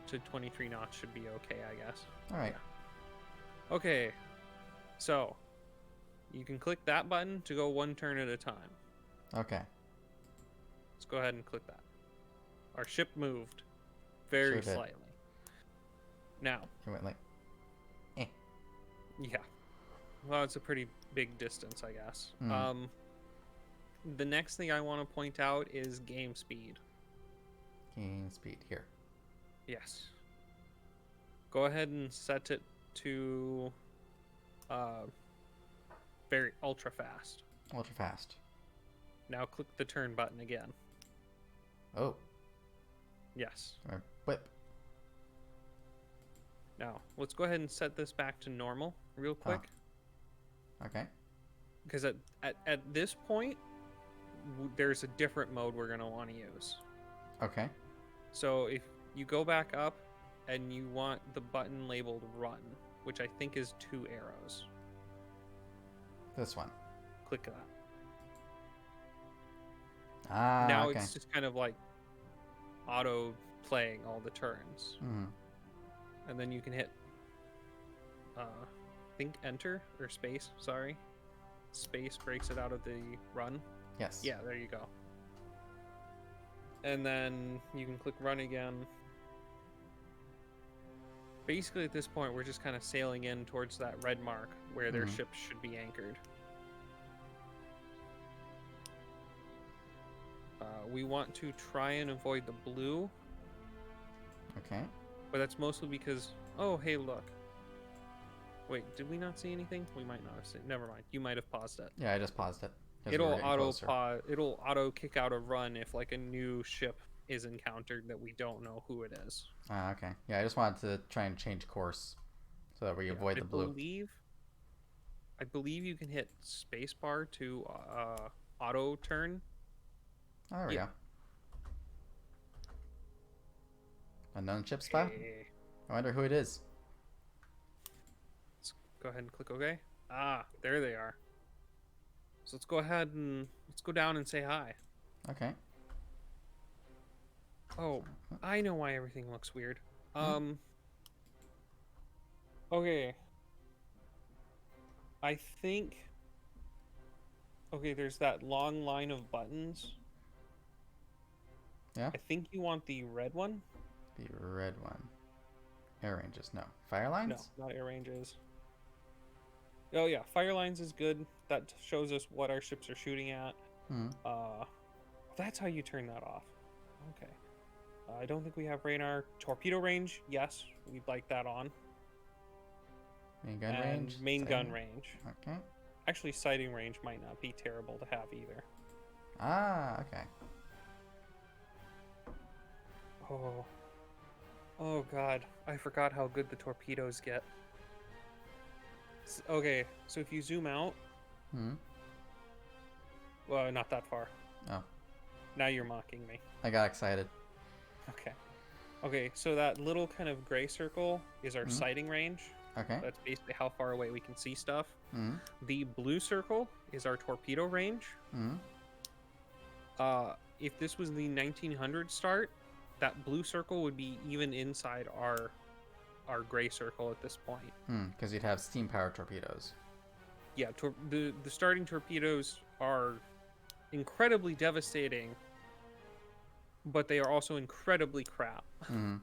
to 23 knots should be okay, I guess. All right. Okay. So, you can click that button to go one turn at a time. Okay. Let's go ahead and click that. Our ship moved very slightly. Now. It went like, Yeah. Well, it's a pretty big distance, I guess. The next thing I want to point out is game speed. Game speed here. Yes. Go ahead and set it to very ultra fast. Ultra fast. Now click the turn button again. Oh. Yes. Or whip. Now, let's go ahead and set this back to normal real quick. Okay. Because at this point, there's a different mode we're going to want to use. Okay. So if you go back up and you want the button labeled run, which I think is 2 arrows. This one. Click that. Now it's just kind of like auto playing all the turns. And then you can hit I think enter or space, sorry. Space breaks it out of the run. Yes. Yeah, there you go. And then you can click run again. Basically at this point we're just kind of sailing in towards that red mark where their ships should be anchored. We want to try and avoid the blue. Okay. But that's mostly because, oh, hey, look. Wait, did we not see anything? We might not have seen. Never mind. You might have paused it. Yeah, I just paused it. It'll auto kick out a run if like a new ship is encountered that we don't know who it is. Okay. Yeah, I just wanted to try and change course so that we avoid the blue. I believe you can hit spacebar to auto turn. Oh, there we go. Unknown ship spot? I wonder who it is. Go ahead and click OK. Ah, there they are. So let's go ahead and let's go down and say hi. Okay. Oh, I know why everything looks weird. Hmm? Okay. I think. Okay, there's that long line of buttons. Yeah. I think you want the red one. The red one. Air ranges. No. Fire No, lines? not air ranges. Oh yeah, fire lines is good. That shows us what our ships are shooting at. Hmm. That's how you turn that off. Okay. I don't think we have radar. Torpedo range, yes, we'd like that on. Main gun And range? main gun Sighting? range. Okay. Actually, sighting range might not be terrible to have either. Ah, okay. Oh. Oh god, I forgot how good the torpedoes get. Okay, so if you zoom out, Hmm. well, not that far. Oh. Now you're mocking me. I got excited. Okay. Okay, so that little kind of gray circle is our Hmm. sighting range. Okay. That's basically how far away we can see stuff. Hmm. The blue circle is our torpedo range. Hmm. If this was the 1900 start, that blue circle would be even inside our gray circle at this point. Hmm. Because you'd have steam powered torpedoes. Yeah, the starting torpedoes are incredibly devastating, but they are also incredibly crap. Hmm.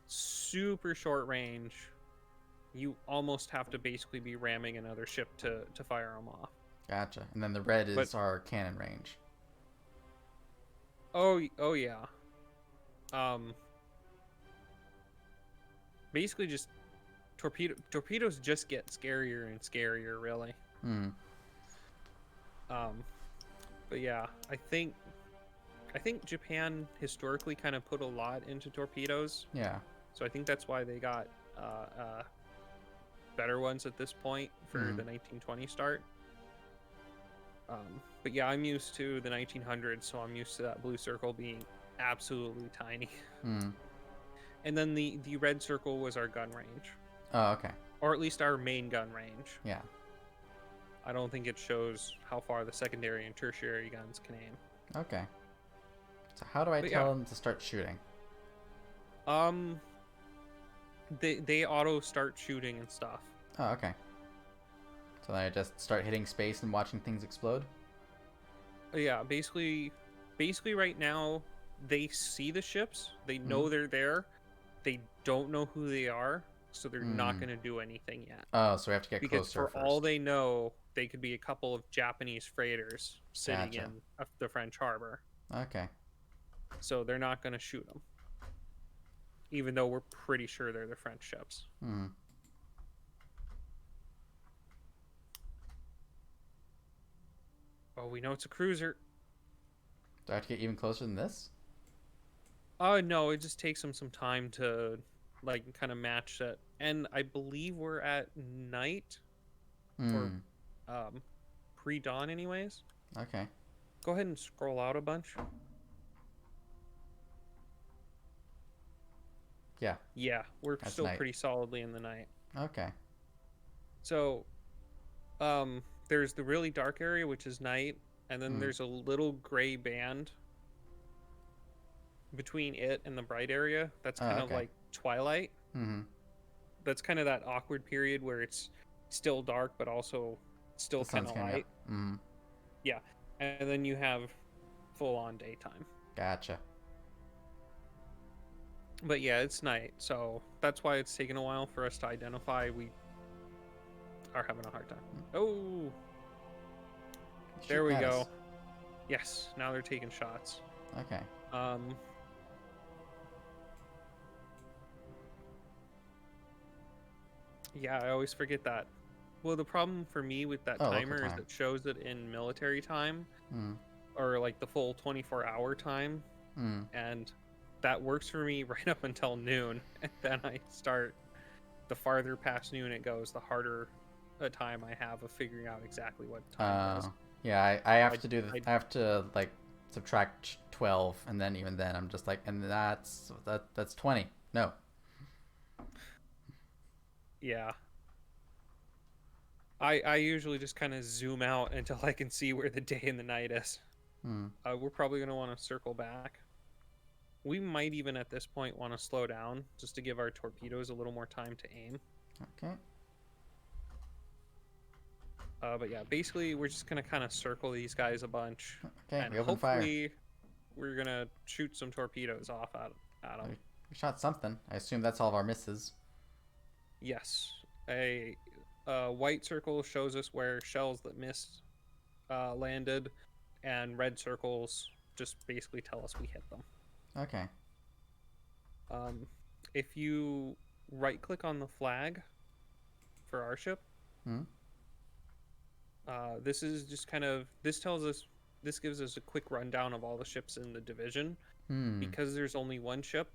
Super short range. You almost have to basically be ramming another ship to fire them off. Gotcha. And then the red is But our cannon range. oh yeah. Basically just torpedoes just get scarier and scarier, really. Hmm. But yeah, I think Japan historically kind of put a lot into torpedoes, Yeah. so I think that's why they got better ones at this point for the 1920 start. But yeah, I'm used to the 1900s, so I'm used to that blue circle being absolutely tiny. Hmm. And then the red circle was our gun range, Oh, okay. or at least our main gun range. Yeah. I don't think it shows how far the secondary and tertiary guns can aim. Okay. So how do I But tell yeah. them to start shooting? They auto start shooting and stuff. Oh, okay. So then I just start hitting space and watching things explode? Yeah, basically right now they see the ships, they know they're there, they don't know who they are, so they're not going to do anything yet. Oh, so we have to get Because closer for first. all they know, they could be a couple of Japanese freighters sitting Gotcha. in the French harbor. Okay. So they're not going to shoot them. Even though we're pretty sure they're the French ships. Hmm. Oh, we know it's a cruiser. Do I have to get even closer than this? No, it just takes them some time to like kind of match that. And I believe we're at night or pre-dawn anyways. Okay. Go ahead and scroll out a bunch. Yeah. Yeah, we're That's still night. pretty solidly in the night. Okay. So, there's the really dark area, which is night, and then there's a little gray band between it and the bright area. That's kind of like twilight. Mm-hmm. That's kind of that awkward period where it's still dark, but also still kind of light. Mm-hmm. Yeah, and then you have full-on daytime. Gotcha. But yeah, it's night, so that's why it's taken a while for us to identify. We are having a hard time. Oh, there we go. Yes, now they're taking shots. Okay. Yeah, I always forget that. Well, the problem for me with that timer is it shows it in military time, or like the full 24-hour time, and that works for me right up until noon, and then I start. The farther past noon it goes, the harder a time I have of figuring out exactly what time it is. Yeah, I have to do this. I have to like subtract 12, and then even then I'm just like, and that's 20. No. Yeah. I usually just kind of zoom out until I can see where the day and the night is. Hmm. We're probably going to want to circle back. We might even at this point want to slow down just to give our torpedoes a little more time to aim. Okay. But yeah, basically we're just going to kind of circle these guys a bunch. Okay, And we open fire. hopefully we're going to shoot some torpedoes off at them. We shot something. I assume that's all of our misses. Yes. A white circle shows us where shells that missed landed, and red circles just basically tell us we hit them. Okay. If you right click on the flag for our ship, Hmm. this is just this gives us a quick rundown of all the ships in the division. Hmm. Because there's only one ship,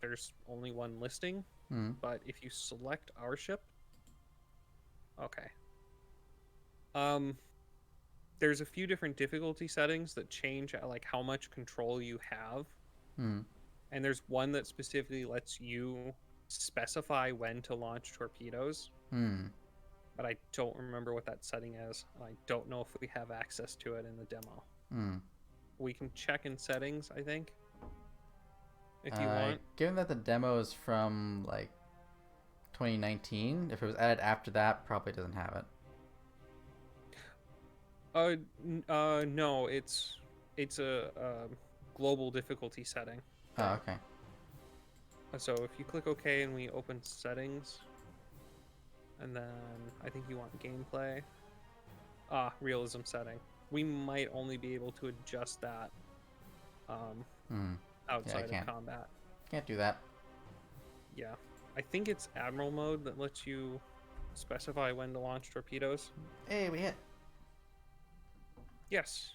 there's only one listing. Hmm. But if you select our ship, okay. There's a few different difficulty settings that change like how much control you have. Hmm. And there's one that specifically lets you specify when to launch torpedoes. Hmm. But I don't remember what that setting is. I don't know if we have access to it in the demo. Hmm. We can check in settings, I think, if you want. Given that the demo is from like 2019, if it was added after that, probably doesn't have it. No, it's a global difficulty setting. Oh, okay. So if you click OK and we open settings, and then I think you want gameplay. Realism setting. We might only be able to adjust that outside of combat. Can't do that. Yeah. I think it's Admiral mode that lets you specify when to launch torpedoes. Hey, we hit. Yes.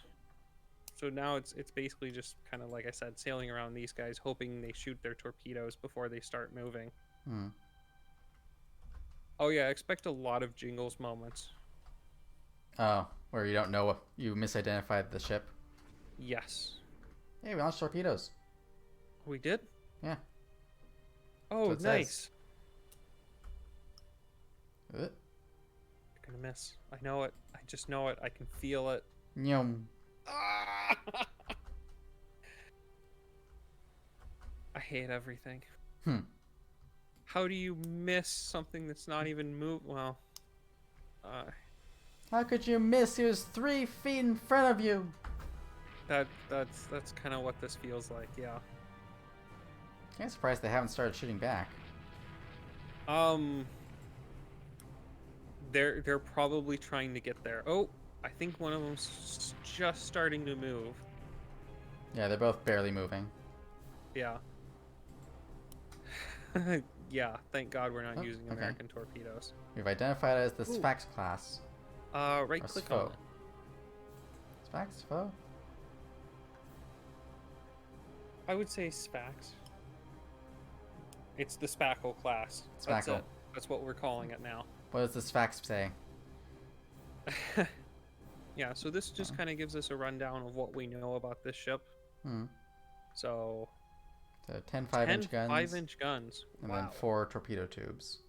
So now it's basically just kind of like I said, sailing around these guys, hoping they shoot their torpedoes before they start moving. Hmm. Oh yeah, expect a lot of jingles moments. Oh, where you don't know if you misidentified the ship. Yes. Hey, we launched torpedoes. We did? Yeah. Oh, nice. You're gonna miss. I know it. I just know it. I can feel it. Nyum. I hate everything. Hmm. How do you miss something that's not even moved? Well, how could you miss? He was 3 feet in front of you. That's kind of what this feels like. Yeah. I'm surprised they haven't started shooting back. They're probably trying to get there. Oh, I think one of them's just starting to move. Yeah, they're both barely moving. Yeah. Yeah, thank God we're not using American torpedoes. We've identified it as the Sphax class. Right click on it. Sphax? Foe? I would say Sphax. It's the Spackle class. Spackle. That's it. That's what we're calling it now. What does the Sphax say? Yeah, so this just kind of gives us a rundown of what we know about this ship. Hmm. So 10 5-inch guns. 5-inch guns. And wow. then 4 torpedo tubes.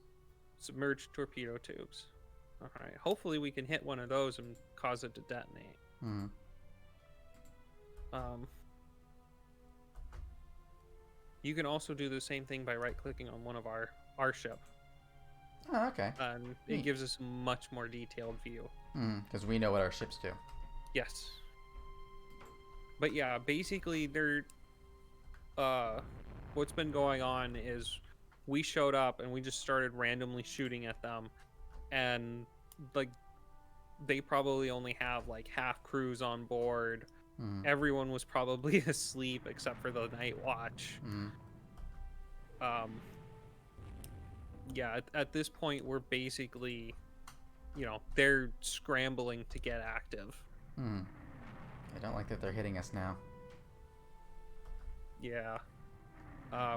Submerged torpedo tubes. Alright, hopefully we can hit one of those and cause it to detonate. Hmm. You can also do the same thing by right-clicking on one of our ship. Oh, okay. And it gives us a much more detailed view. Because we know what our ships do. Yes. But yeah, basically they're what's been going on is we showed up and we just started randomly shooting at them, and like they probably only have like half crews on board. Everyone was probably asleep except for the night watch. Yeah, at this point we're basically, they're scrambling to get active. I don't like that they're hitting us now. Yeah.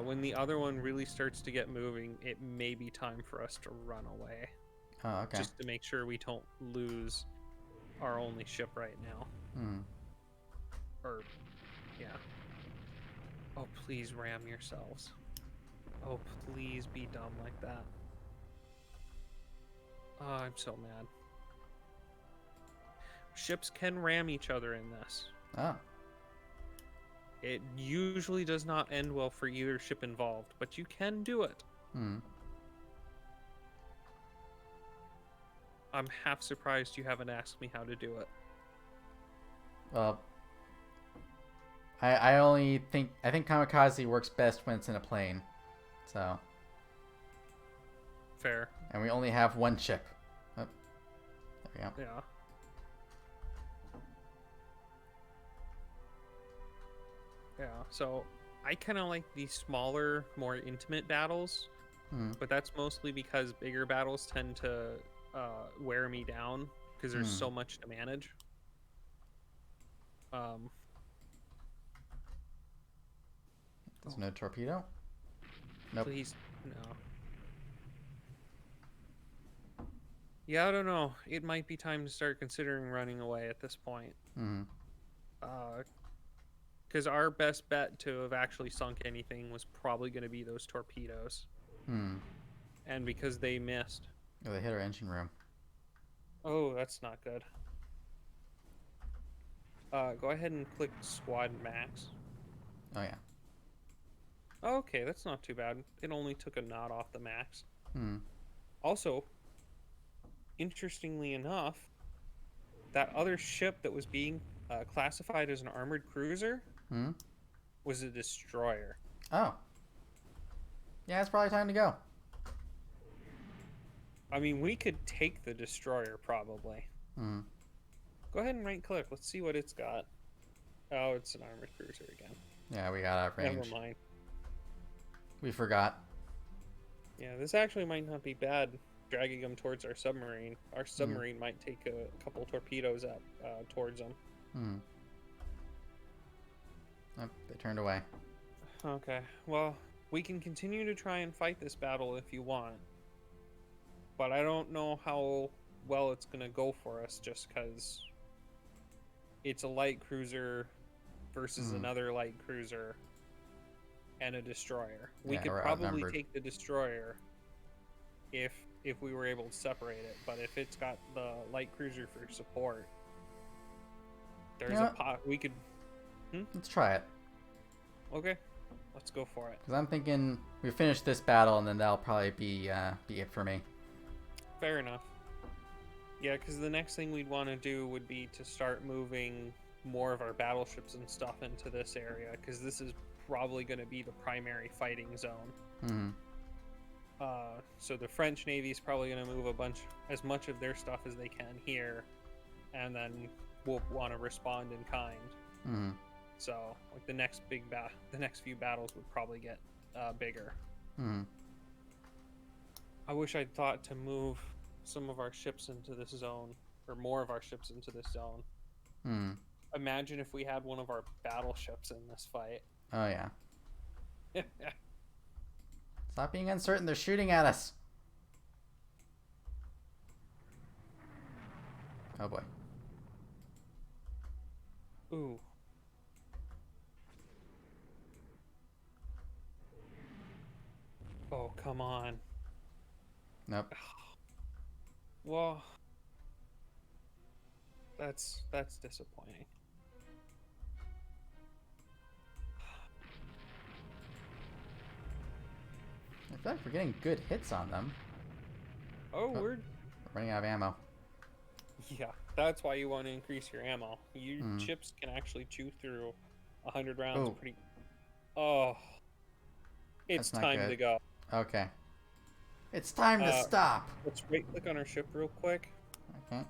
When the other one really starts to get moving, it may be time for us to run away. Oh, okay. Just to make sure we don't lose our only ship right now. Or, yeah. Oh, please ram yourselves. Oh, please be dumb like that. Oh, I'm so mad. ships can ram each other in this. Oh. It usually does not end well for either ship involved, but you can do it. Hmm. I'm half surprised you haven't asked me how to do it. Well, I think kamikaze works best when it's in a plane. So. Fair. And we only have one ship. Oh, there we go. Yeah. Yeah, so I kind of like these smaller, more intimate battles, but that's mostly because bigger battles tend to wear me down because there's so much to manage. There's no torpedo? Nope. Please, no. Yeah, I don't know. It might be time to start considering running away at this point. Because our best bet to have actually sunk anything was probably going to be those torpedoes. And because they missed. Oh, they hit our engine room. Oh, that's not good. Go ahead and click Squad Max. Oh, yeah. Okay, that's not too bad. It only took a knot off the max. Hmm. Also, interestingly enough, that other ship that was being classified as an armored cruiser was a destroyer. Oh. Yeah, it's probably time to go. I mean, we could take the destroyer, probably. Go ahead and right-click. Let's see what it's got. Oh, it's an armored cruiser again. Yeah, we got out of range. Never mind. We forgot. Yeah, this actually might not be bad, dragging them towards our submarine. Our submarine might take a couple torpedoes up towards them. Oh, they turned away. Okay, well, we can continue to try and fight this battle if you want. But I don't know how well it's going to go for us just because it's a light cruiser versus another light cruiser and a destroyer. We could probably take the destroyer if we were able to separate it, but if it's got the light cruiser for support, there's a pot we could. Let's try it. Okay, let's go for it. Because I'm thinking we finish this battle and then that'll probably be it for me. Fair enough. Yeah, because the next thing we'd want to do would be to start moving more of our battleships and stuff into this area, because this is probably going to be the primary fighting zone. So the French Navy is probably going to move as much of their stuff as they can here, and then we'll want to respond in kind. So like the next few battles would probably get bigger. I wish I'd thought to move some of our ships into this zone, or more of our ships into this zone. Imagine if we had one of our battleships in this fight. Oh, yeah. Stop being uncertain. They're shooting at us. Oh, boy. Ooh. Oh, come on. Nope. Well, that's disappointing. I feel like we're getting good hits on them. Oh, we're running out of ammo. Yeah, that's why you want to increase your ammo. Your chips can actually chew through 100 rounds pretty... Oh. It's time to go. Okay. It's time to stop. Let's right-click on our ship real quick. Okay.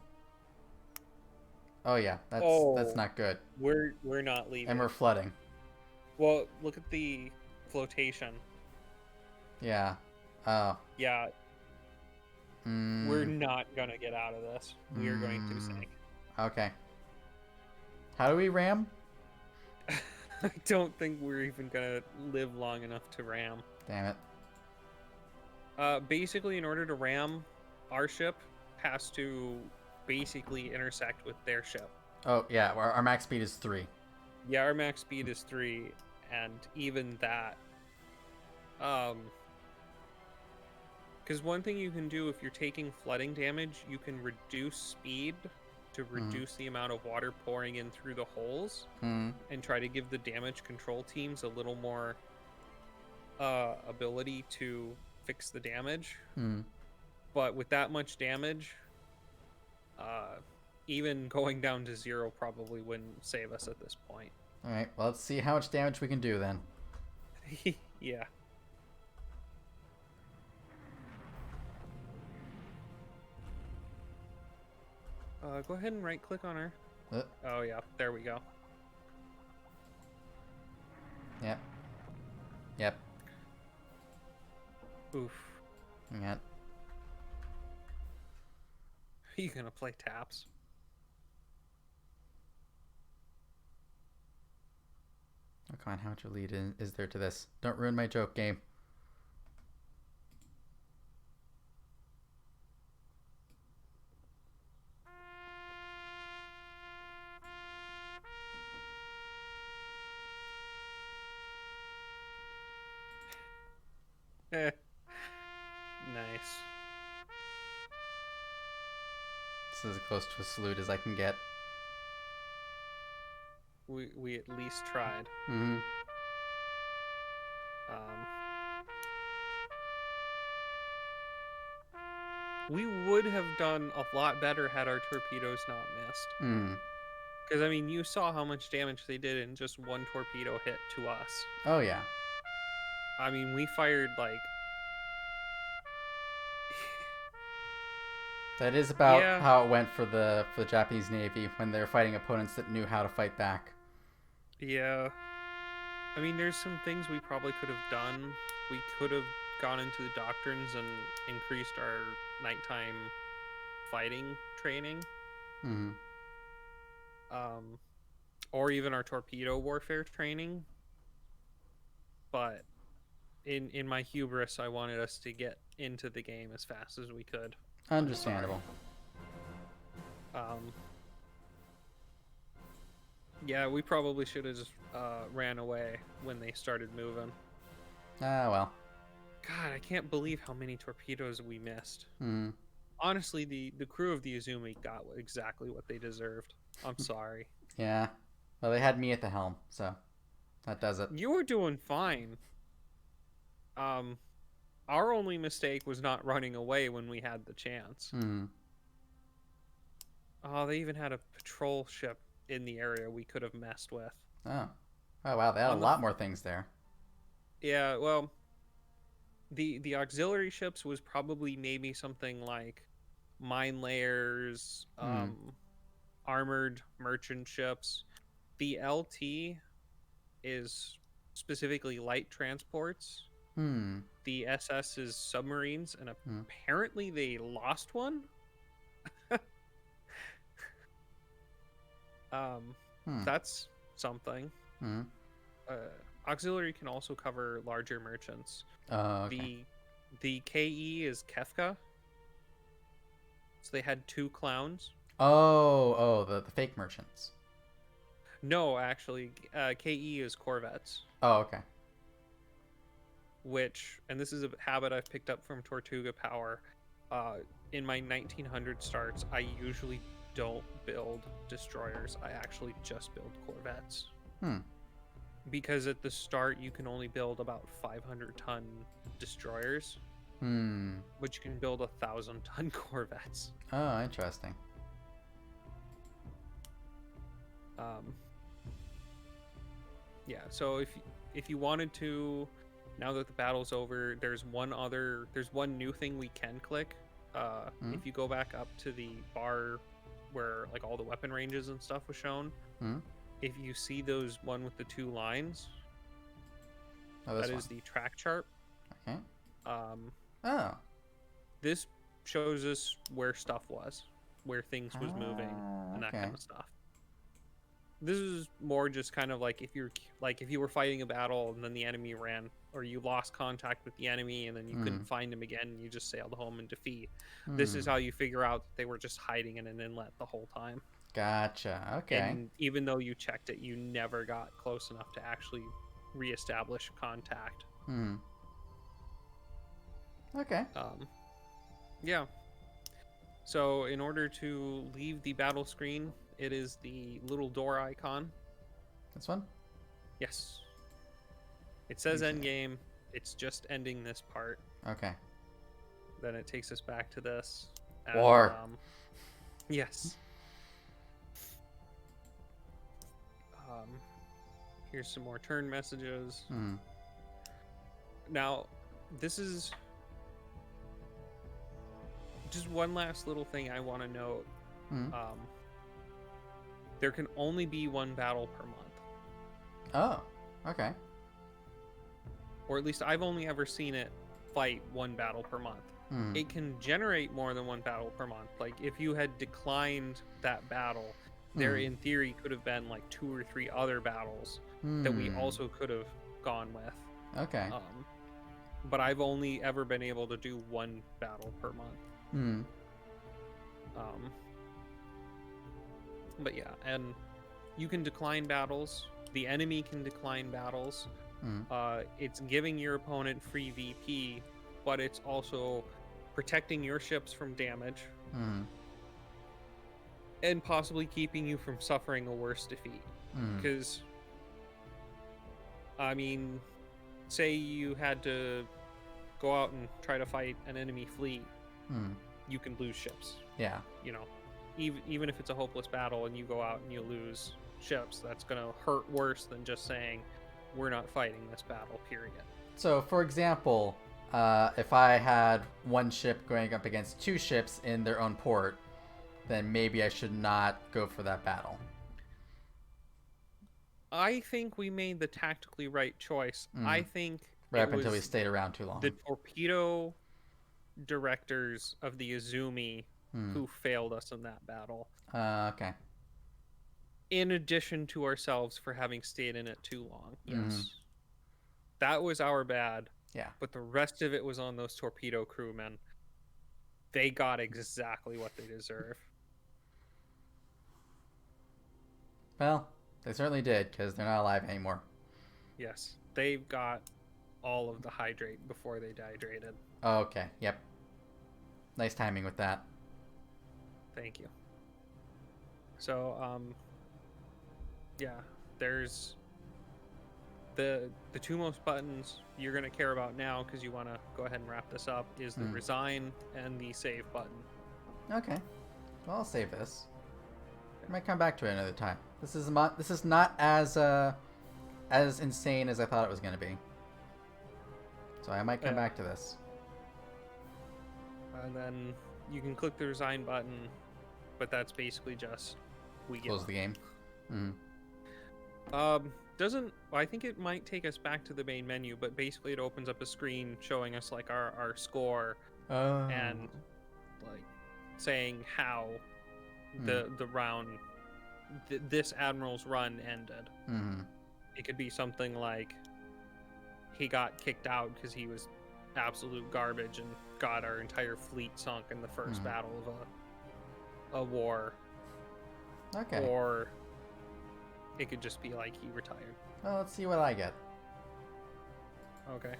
Oh, yeah. That's not good. We're not leaving. And we're flooding. Well, look at the flotation. Yeah. Oh. Yeah. We're not going to get out of this. We are going to sink. Okay. How do we ram? I don't think we're even going to live long enough to ram. Damn it. Basically, in order to ram, our ship has to basically intersect with their ship. Oh, yeah. Our max speed is 3. Yeah, our max speed is 3, and even that... Because one thing you can do if you're taking flooding damage, you can reduce speed to reduce the amount of water pouring in through the holes and try to give the damage control teams a little more ability to fix the damage. But with that much damage, even going down to 0 probably wouldn't save us at this point. All right, well, let's see how much damage we can do then. Yeah. Go ahead and right-click on her. Oh, yeah. There we go. Yep. Yep. Oof. Yep. Are you gonna play taps? Oh, come on, how much a lead is there to this? Don't ruin my joke, game. Nice. This is as close to a salute as I can get. We at least tried. We would have done a lot better had our torpedoes not missed. Because, I mean, you saw how much damage they did in just one torpedo hit to us. Oh, yeah. I mean, we fired, like... That is about how it went for the Japanese Navy when they were fighting opponents that knew how to fight back. Yeah. I mean, there's some things we probably could have done. We could have gone into the doctrines and increased our nighttime fighting training. Or even our torpedo warfare training. But in my hubris, I wanted us to get into the game as fast as we could. Understandable. Yeah, we probably should have just ran away when they started moving. Ah, well. God, I can't believe how many torpedoes we missed. Honestly, the crew of the Izumi got exactly what they deserved. I'm sorry. Yeah. Well, they had me at the helm, so that does it. You were doing fine. Our only mistake was not running away when we had the chance. Oh, they even had a patrol ship in the area we could have messed with. Oh. Oh, wow. They had a lot more things there. Yeah, well, the auxiliary ships was probably maybe something like mine layers, armored merchant ships. The LT is specifically light transports. The SS is submarines, and apparently they lost one. That's something. Auxiliary can also cover larger merchants. Okay. The KE is Kefka. So they had 2 clowns. The fake merchants. No, actually, KE is corvettes. Oh, okay. Which, and this is a habit I've picked up from Tortuga Power. In my 1900 starts, I usually don't build destroyers. I actually just build corvettes. Because at the start, you can only build about 500-ton destroyers. But you can build 1,000-ton corvettes. Oh, interesting. Yeah, so if you wanted to, now that the battle's over, there's one new thing we can click. If you go back up to the bar where like all the weapon ranges and stuff was shown, if you see those one with the 2 lines, that is the track chart. Okay. This shows us where stuff was, where things was moving, and that kind of stuff. This is more just kind of like if you were fighting a battle and then the enemy ran, or you lost contact with the enemy and then you couldn't find him again and you just sailed home in defeat. This is how you figure out that they were just hiding in an inlet the whole time. Gotcha. Okay. And even though you checked it, you never got close enough to actually reestablish contact. Okay. Yeah. So in order to leave the battle screen, it is the little door icon. This one? Yes. It says Okay. end game. It's just ending this part. Okay. Then it takes us back to this. And, War. Yes. Here's some more turn messages. Hmm. Now, this is just one last little thing I want to note. Hmm. There can only be one battle per month. Oh. Okay. Or at least I've only ever seen it fight one battle per month. Hmm. It can generate more than one battle per month. Like, if you had declined that battle, there in theory could have been like 2 or 3 other battles that we also could have gone with. Okay. But I've only ever been able to do one battle per month. Hmm. But yeah, and you can decline battles. The enemy can decline battles. Hmm. It's giving your opponent free VP, but it's also protecting your ships from damage Hmm. and possibly keeping you from suffering a worse defeat. Hmm. Because, I mean, say you had to go out and try to fight an enemy fleet, Hmm. you can lose ships. Yeah. You know, even if it's a hopeless battle and you go out and you lose ships, that's going to hurt worse than just saying, we're not fighting this battle, period. So, for example, if I had one ship going up against 2 ships in their own port, then maybe I should not go for that battle. I think we made the tactically right choice. I think Right it up until we was stayed around too long. the torpedo directors of the Izumi who failed us in that battle. Okay. In addition to ourselves for having stayed in it too long. Yes. That was our bad. Yeah. But the rest of it was on those torpedo crewmen. They got exactly what they deserve. Well, they certainly did, because they're not alive anymore. Yes. They've got all of the hydrate before they dehydrated. Oh, okay. Yep. Nice timing with that. Thank you. So, yeah, there's the 2 most buttons you're going to care about now, because you want to go ahead and wrap this up, is the resign and the save button. Okay. Well, I'll save this. I might come back to it another time. This is not as insane as I thought it was going to be. So I might come back to this. And then you can click the resign button, but that's basically just we give Close up. the game. I think it might take us back to the main menu, but basically it opens up a screen showing us like our score and like saying how the round this admiral's run ended. It could be something like he got kicked out because he was absolute garbage and got our entire fleet sunk in the first battle of a war. Okay. Or it could just be like he retired. Well, let's see what I get. Okay.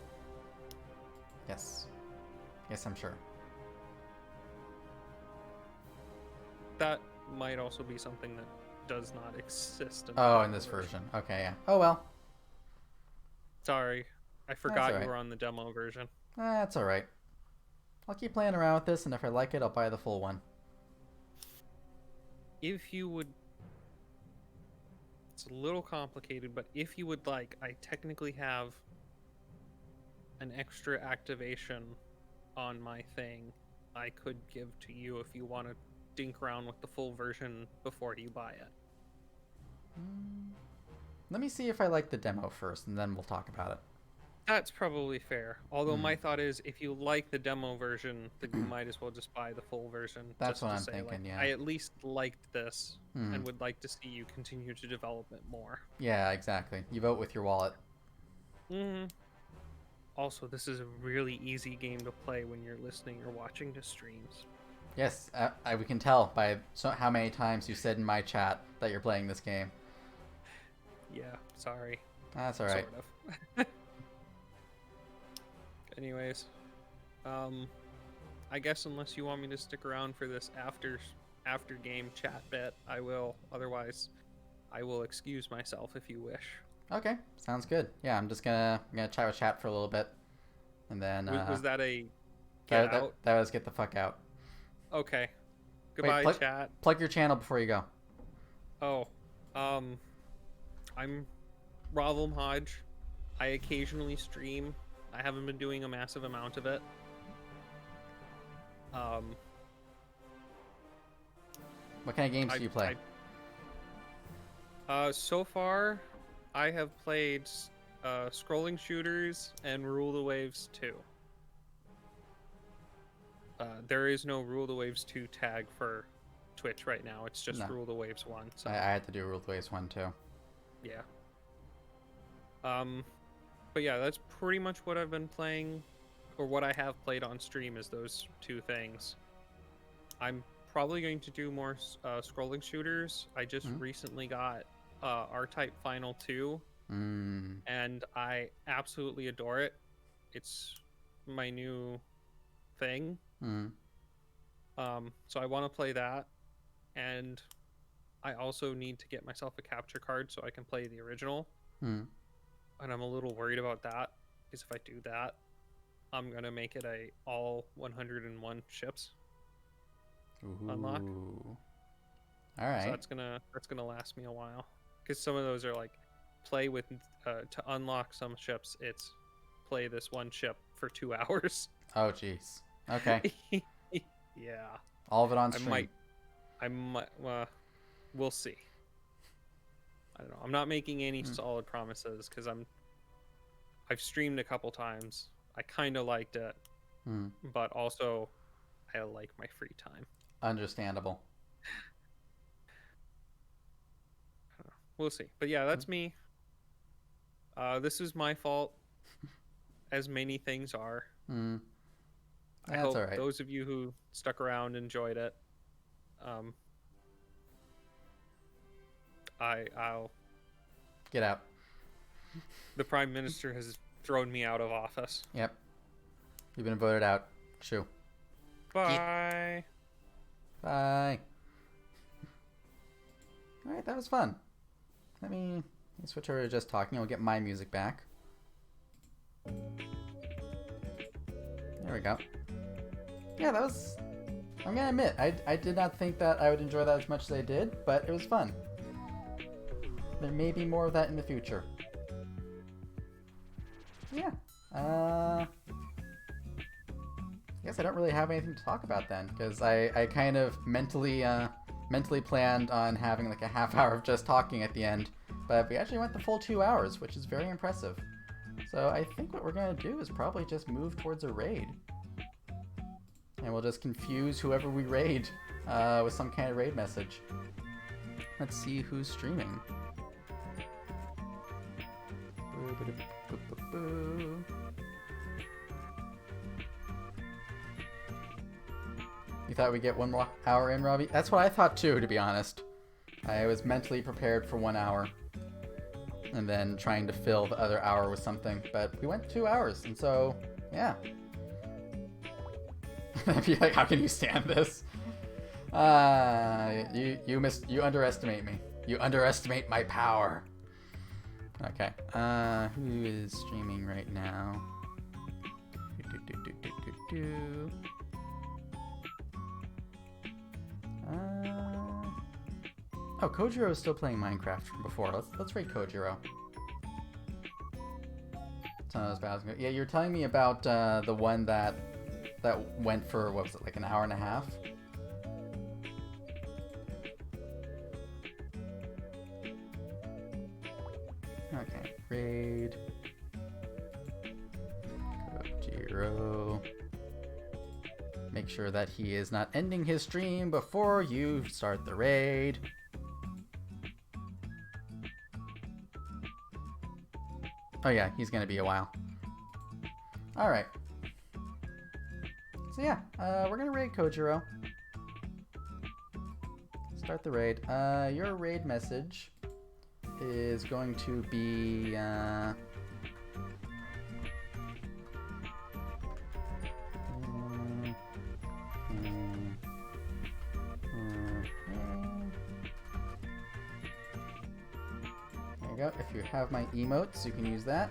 Yes. Yes, I'm sure. That might also be something that does not exist in this version. Okay, yeah. Oh well. Sorry. I forgot all right. you were on the demo version. That's alright. I'll keep playing around with this, and if I like it, I'll buy the full one. If you would... It's a little complicated, but if you would like, I technically have an extra activation on my thing I could give to you if you want to dink around with the full version before you buy it. Let me see if I like the demo first, and then we'll talk about it. That's probably fair. Although my thought is, if you like the demo version, then you might as well just buy the full version. That's just what to I'm say, thinking, like, yeah. I at least liked this and would like to see you continue to develop it more. Yeah, exactly. You vote with your wallet. Also, this is a really easy game to play when you're listening or watching to streams. Yes, we can tell by how many times you said in my chat that you're playing this game. Yeah, sorry. That's alright. Sort of. Anyways, I guess unless you want me to stick around for this after game chat bit, I will. Otherwise, I will excuse myself if you wish. Okay, sounds good. Yeah, I'm gonna chat with chat for a little bit, and then Was that a get that, that out? that was get the fuck out. Okay. Wait, Goodbye, chat. plug your channel before you go. Oh, um, I'm Ravel Hodge. I occasionally stream. I haven't been doing a massive amount of it. What kind of games do you play? So far, I have played scrolling shooters and Rule the Waves 2. There is no Rule the Waves 2 tag for Twitch right now. It's just Rule the Waves 1. So I had to do Rule the Waves 1 too. Yeah. But yeah, that's pretty much what I've been playing, or what I have played on stream is those two things. I'm probably going to do more scrolling shooters. I just recently got R-Type Final 2, and I absolutely adore it. It's my new thing. So I want to play that, and I also need to get myself a capture card so I can play the original. And I'm a little worried about that, because if I do that, I'm gonna make it a all 101 ships unlock. All right. So that's gonna last me a while, because some of those are like play with to unlock some ships. It's play this one ship for 2 hours. Oh jeez. Okay. Yeah. All of it on stream. I might. We'll see. I don't know. I'm not making any solid promises because I've streamed a couple times. I kind of liked it, but also I like my free time. Understandable. We'll see. But yeah, that's me. This is my fault, as many things are. I hope those of you who stuck around enjoyed it. I'll get out. The Prime Minister has thrown me out of office. Yep. You've been voted out. Shoo. Bye. Bye. Alright, that was fun. Let me switch over to just talking. I'll get my music back. There we go. Yeah, that was... I'm gonna admit, I did not think that I would enjoy that as much as I did, but it was fun. There may be more of that in the future. Yeah. I guess I don't really have anything to talk about then, because I kind of mentally planned on having like a half hour of just talking at the end, but we actually went the full 2 hours, which is very impressive. So I think what we're going to do is probably just move towards a raid. And we'll just confuse whoever we raid with some kind of raid message. Let's see who's streaming. You thought we'd get 1 more hour in, Robbie? That's what I thought too, to be honest. I was mentally prepared for 1 hour. And then trying to fill the other hour with something. But we went 2 hours, and so, yeah. I'd be like, how can you stand this? You underestimate me. You underestimate my power. Okay. Who is streaming right now? Oh, Kojiro is still playing Minecraft from before. Let's rate Kojiro. Some of those battles. Yeah, you're telling me about the one that went for, what was it, like an hour and a half? Okay, raid. Kojiro. Make sure that he is not ending his stream before you start the raid. Oh yeah, he's gonna be a while. Alright. So yeah, we're gonna raid Kojiro. Start the raid. Your raid message is going to be... you go. If you have my emotes, you can use that.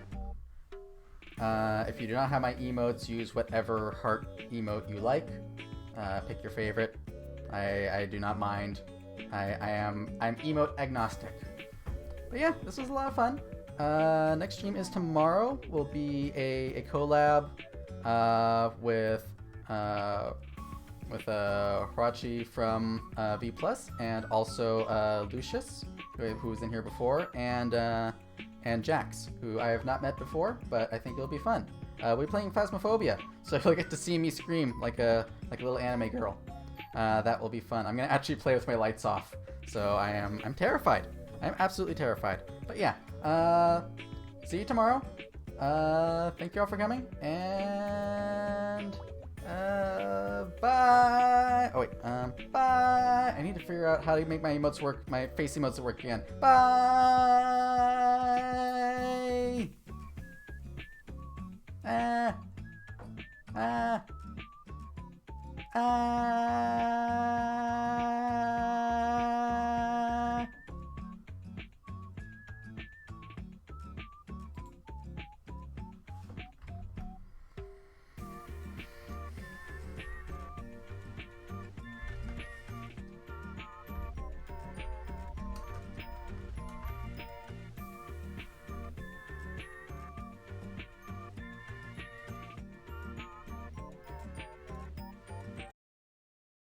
If you do not have my emotes, use whatever heart emote you like. Pick your favorite. I do not mind. I'm emote agnostic. But yeah, this was a lot of fun. Next stream is tomorrow. Will be a collab with Hirachi from V Plus, and also Lucius, who was in here before, and Jax, who I have not met before, but I think it'll be fun. We're playing Phasmophobia, so you'll get to see me scream like a little anime girl. That will be fun. I'm gonna actually play with my lights off, so I'm terrified. I'm absolutely terrified. But yeah, see you tomorrow. Thank you all for coming, and bye. Oh wait, bye. I need to figure out how to make my emotes work, my face emotes work again. Bye. Ah.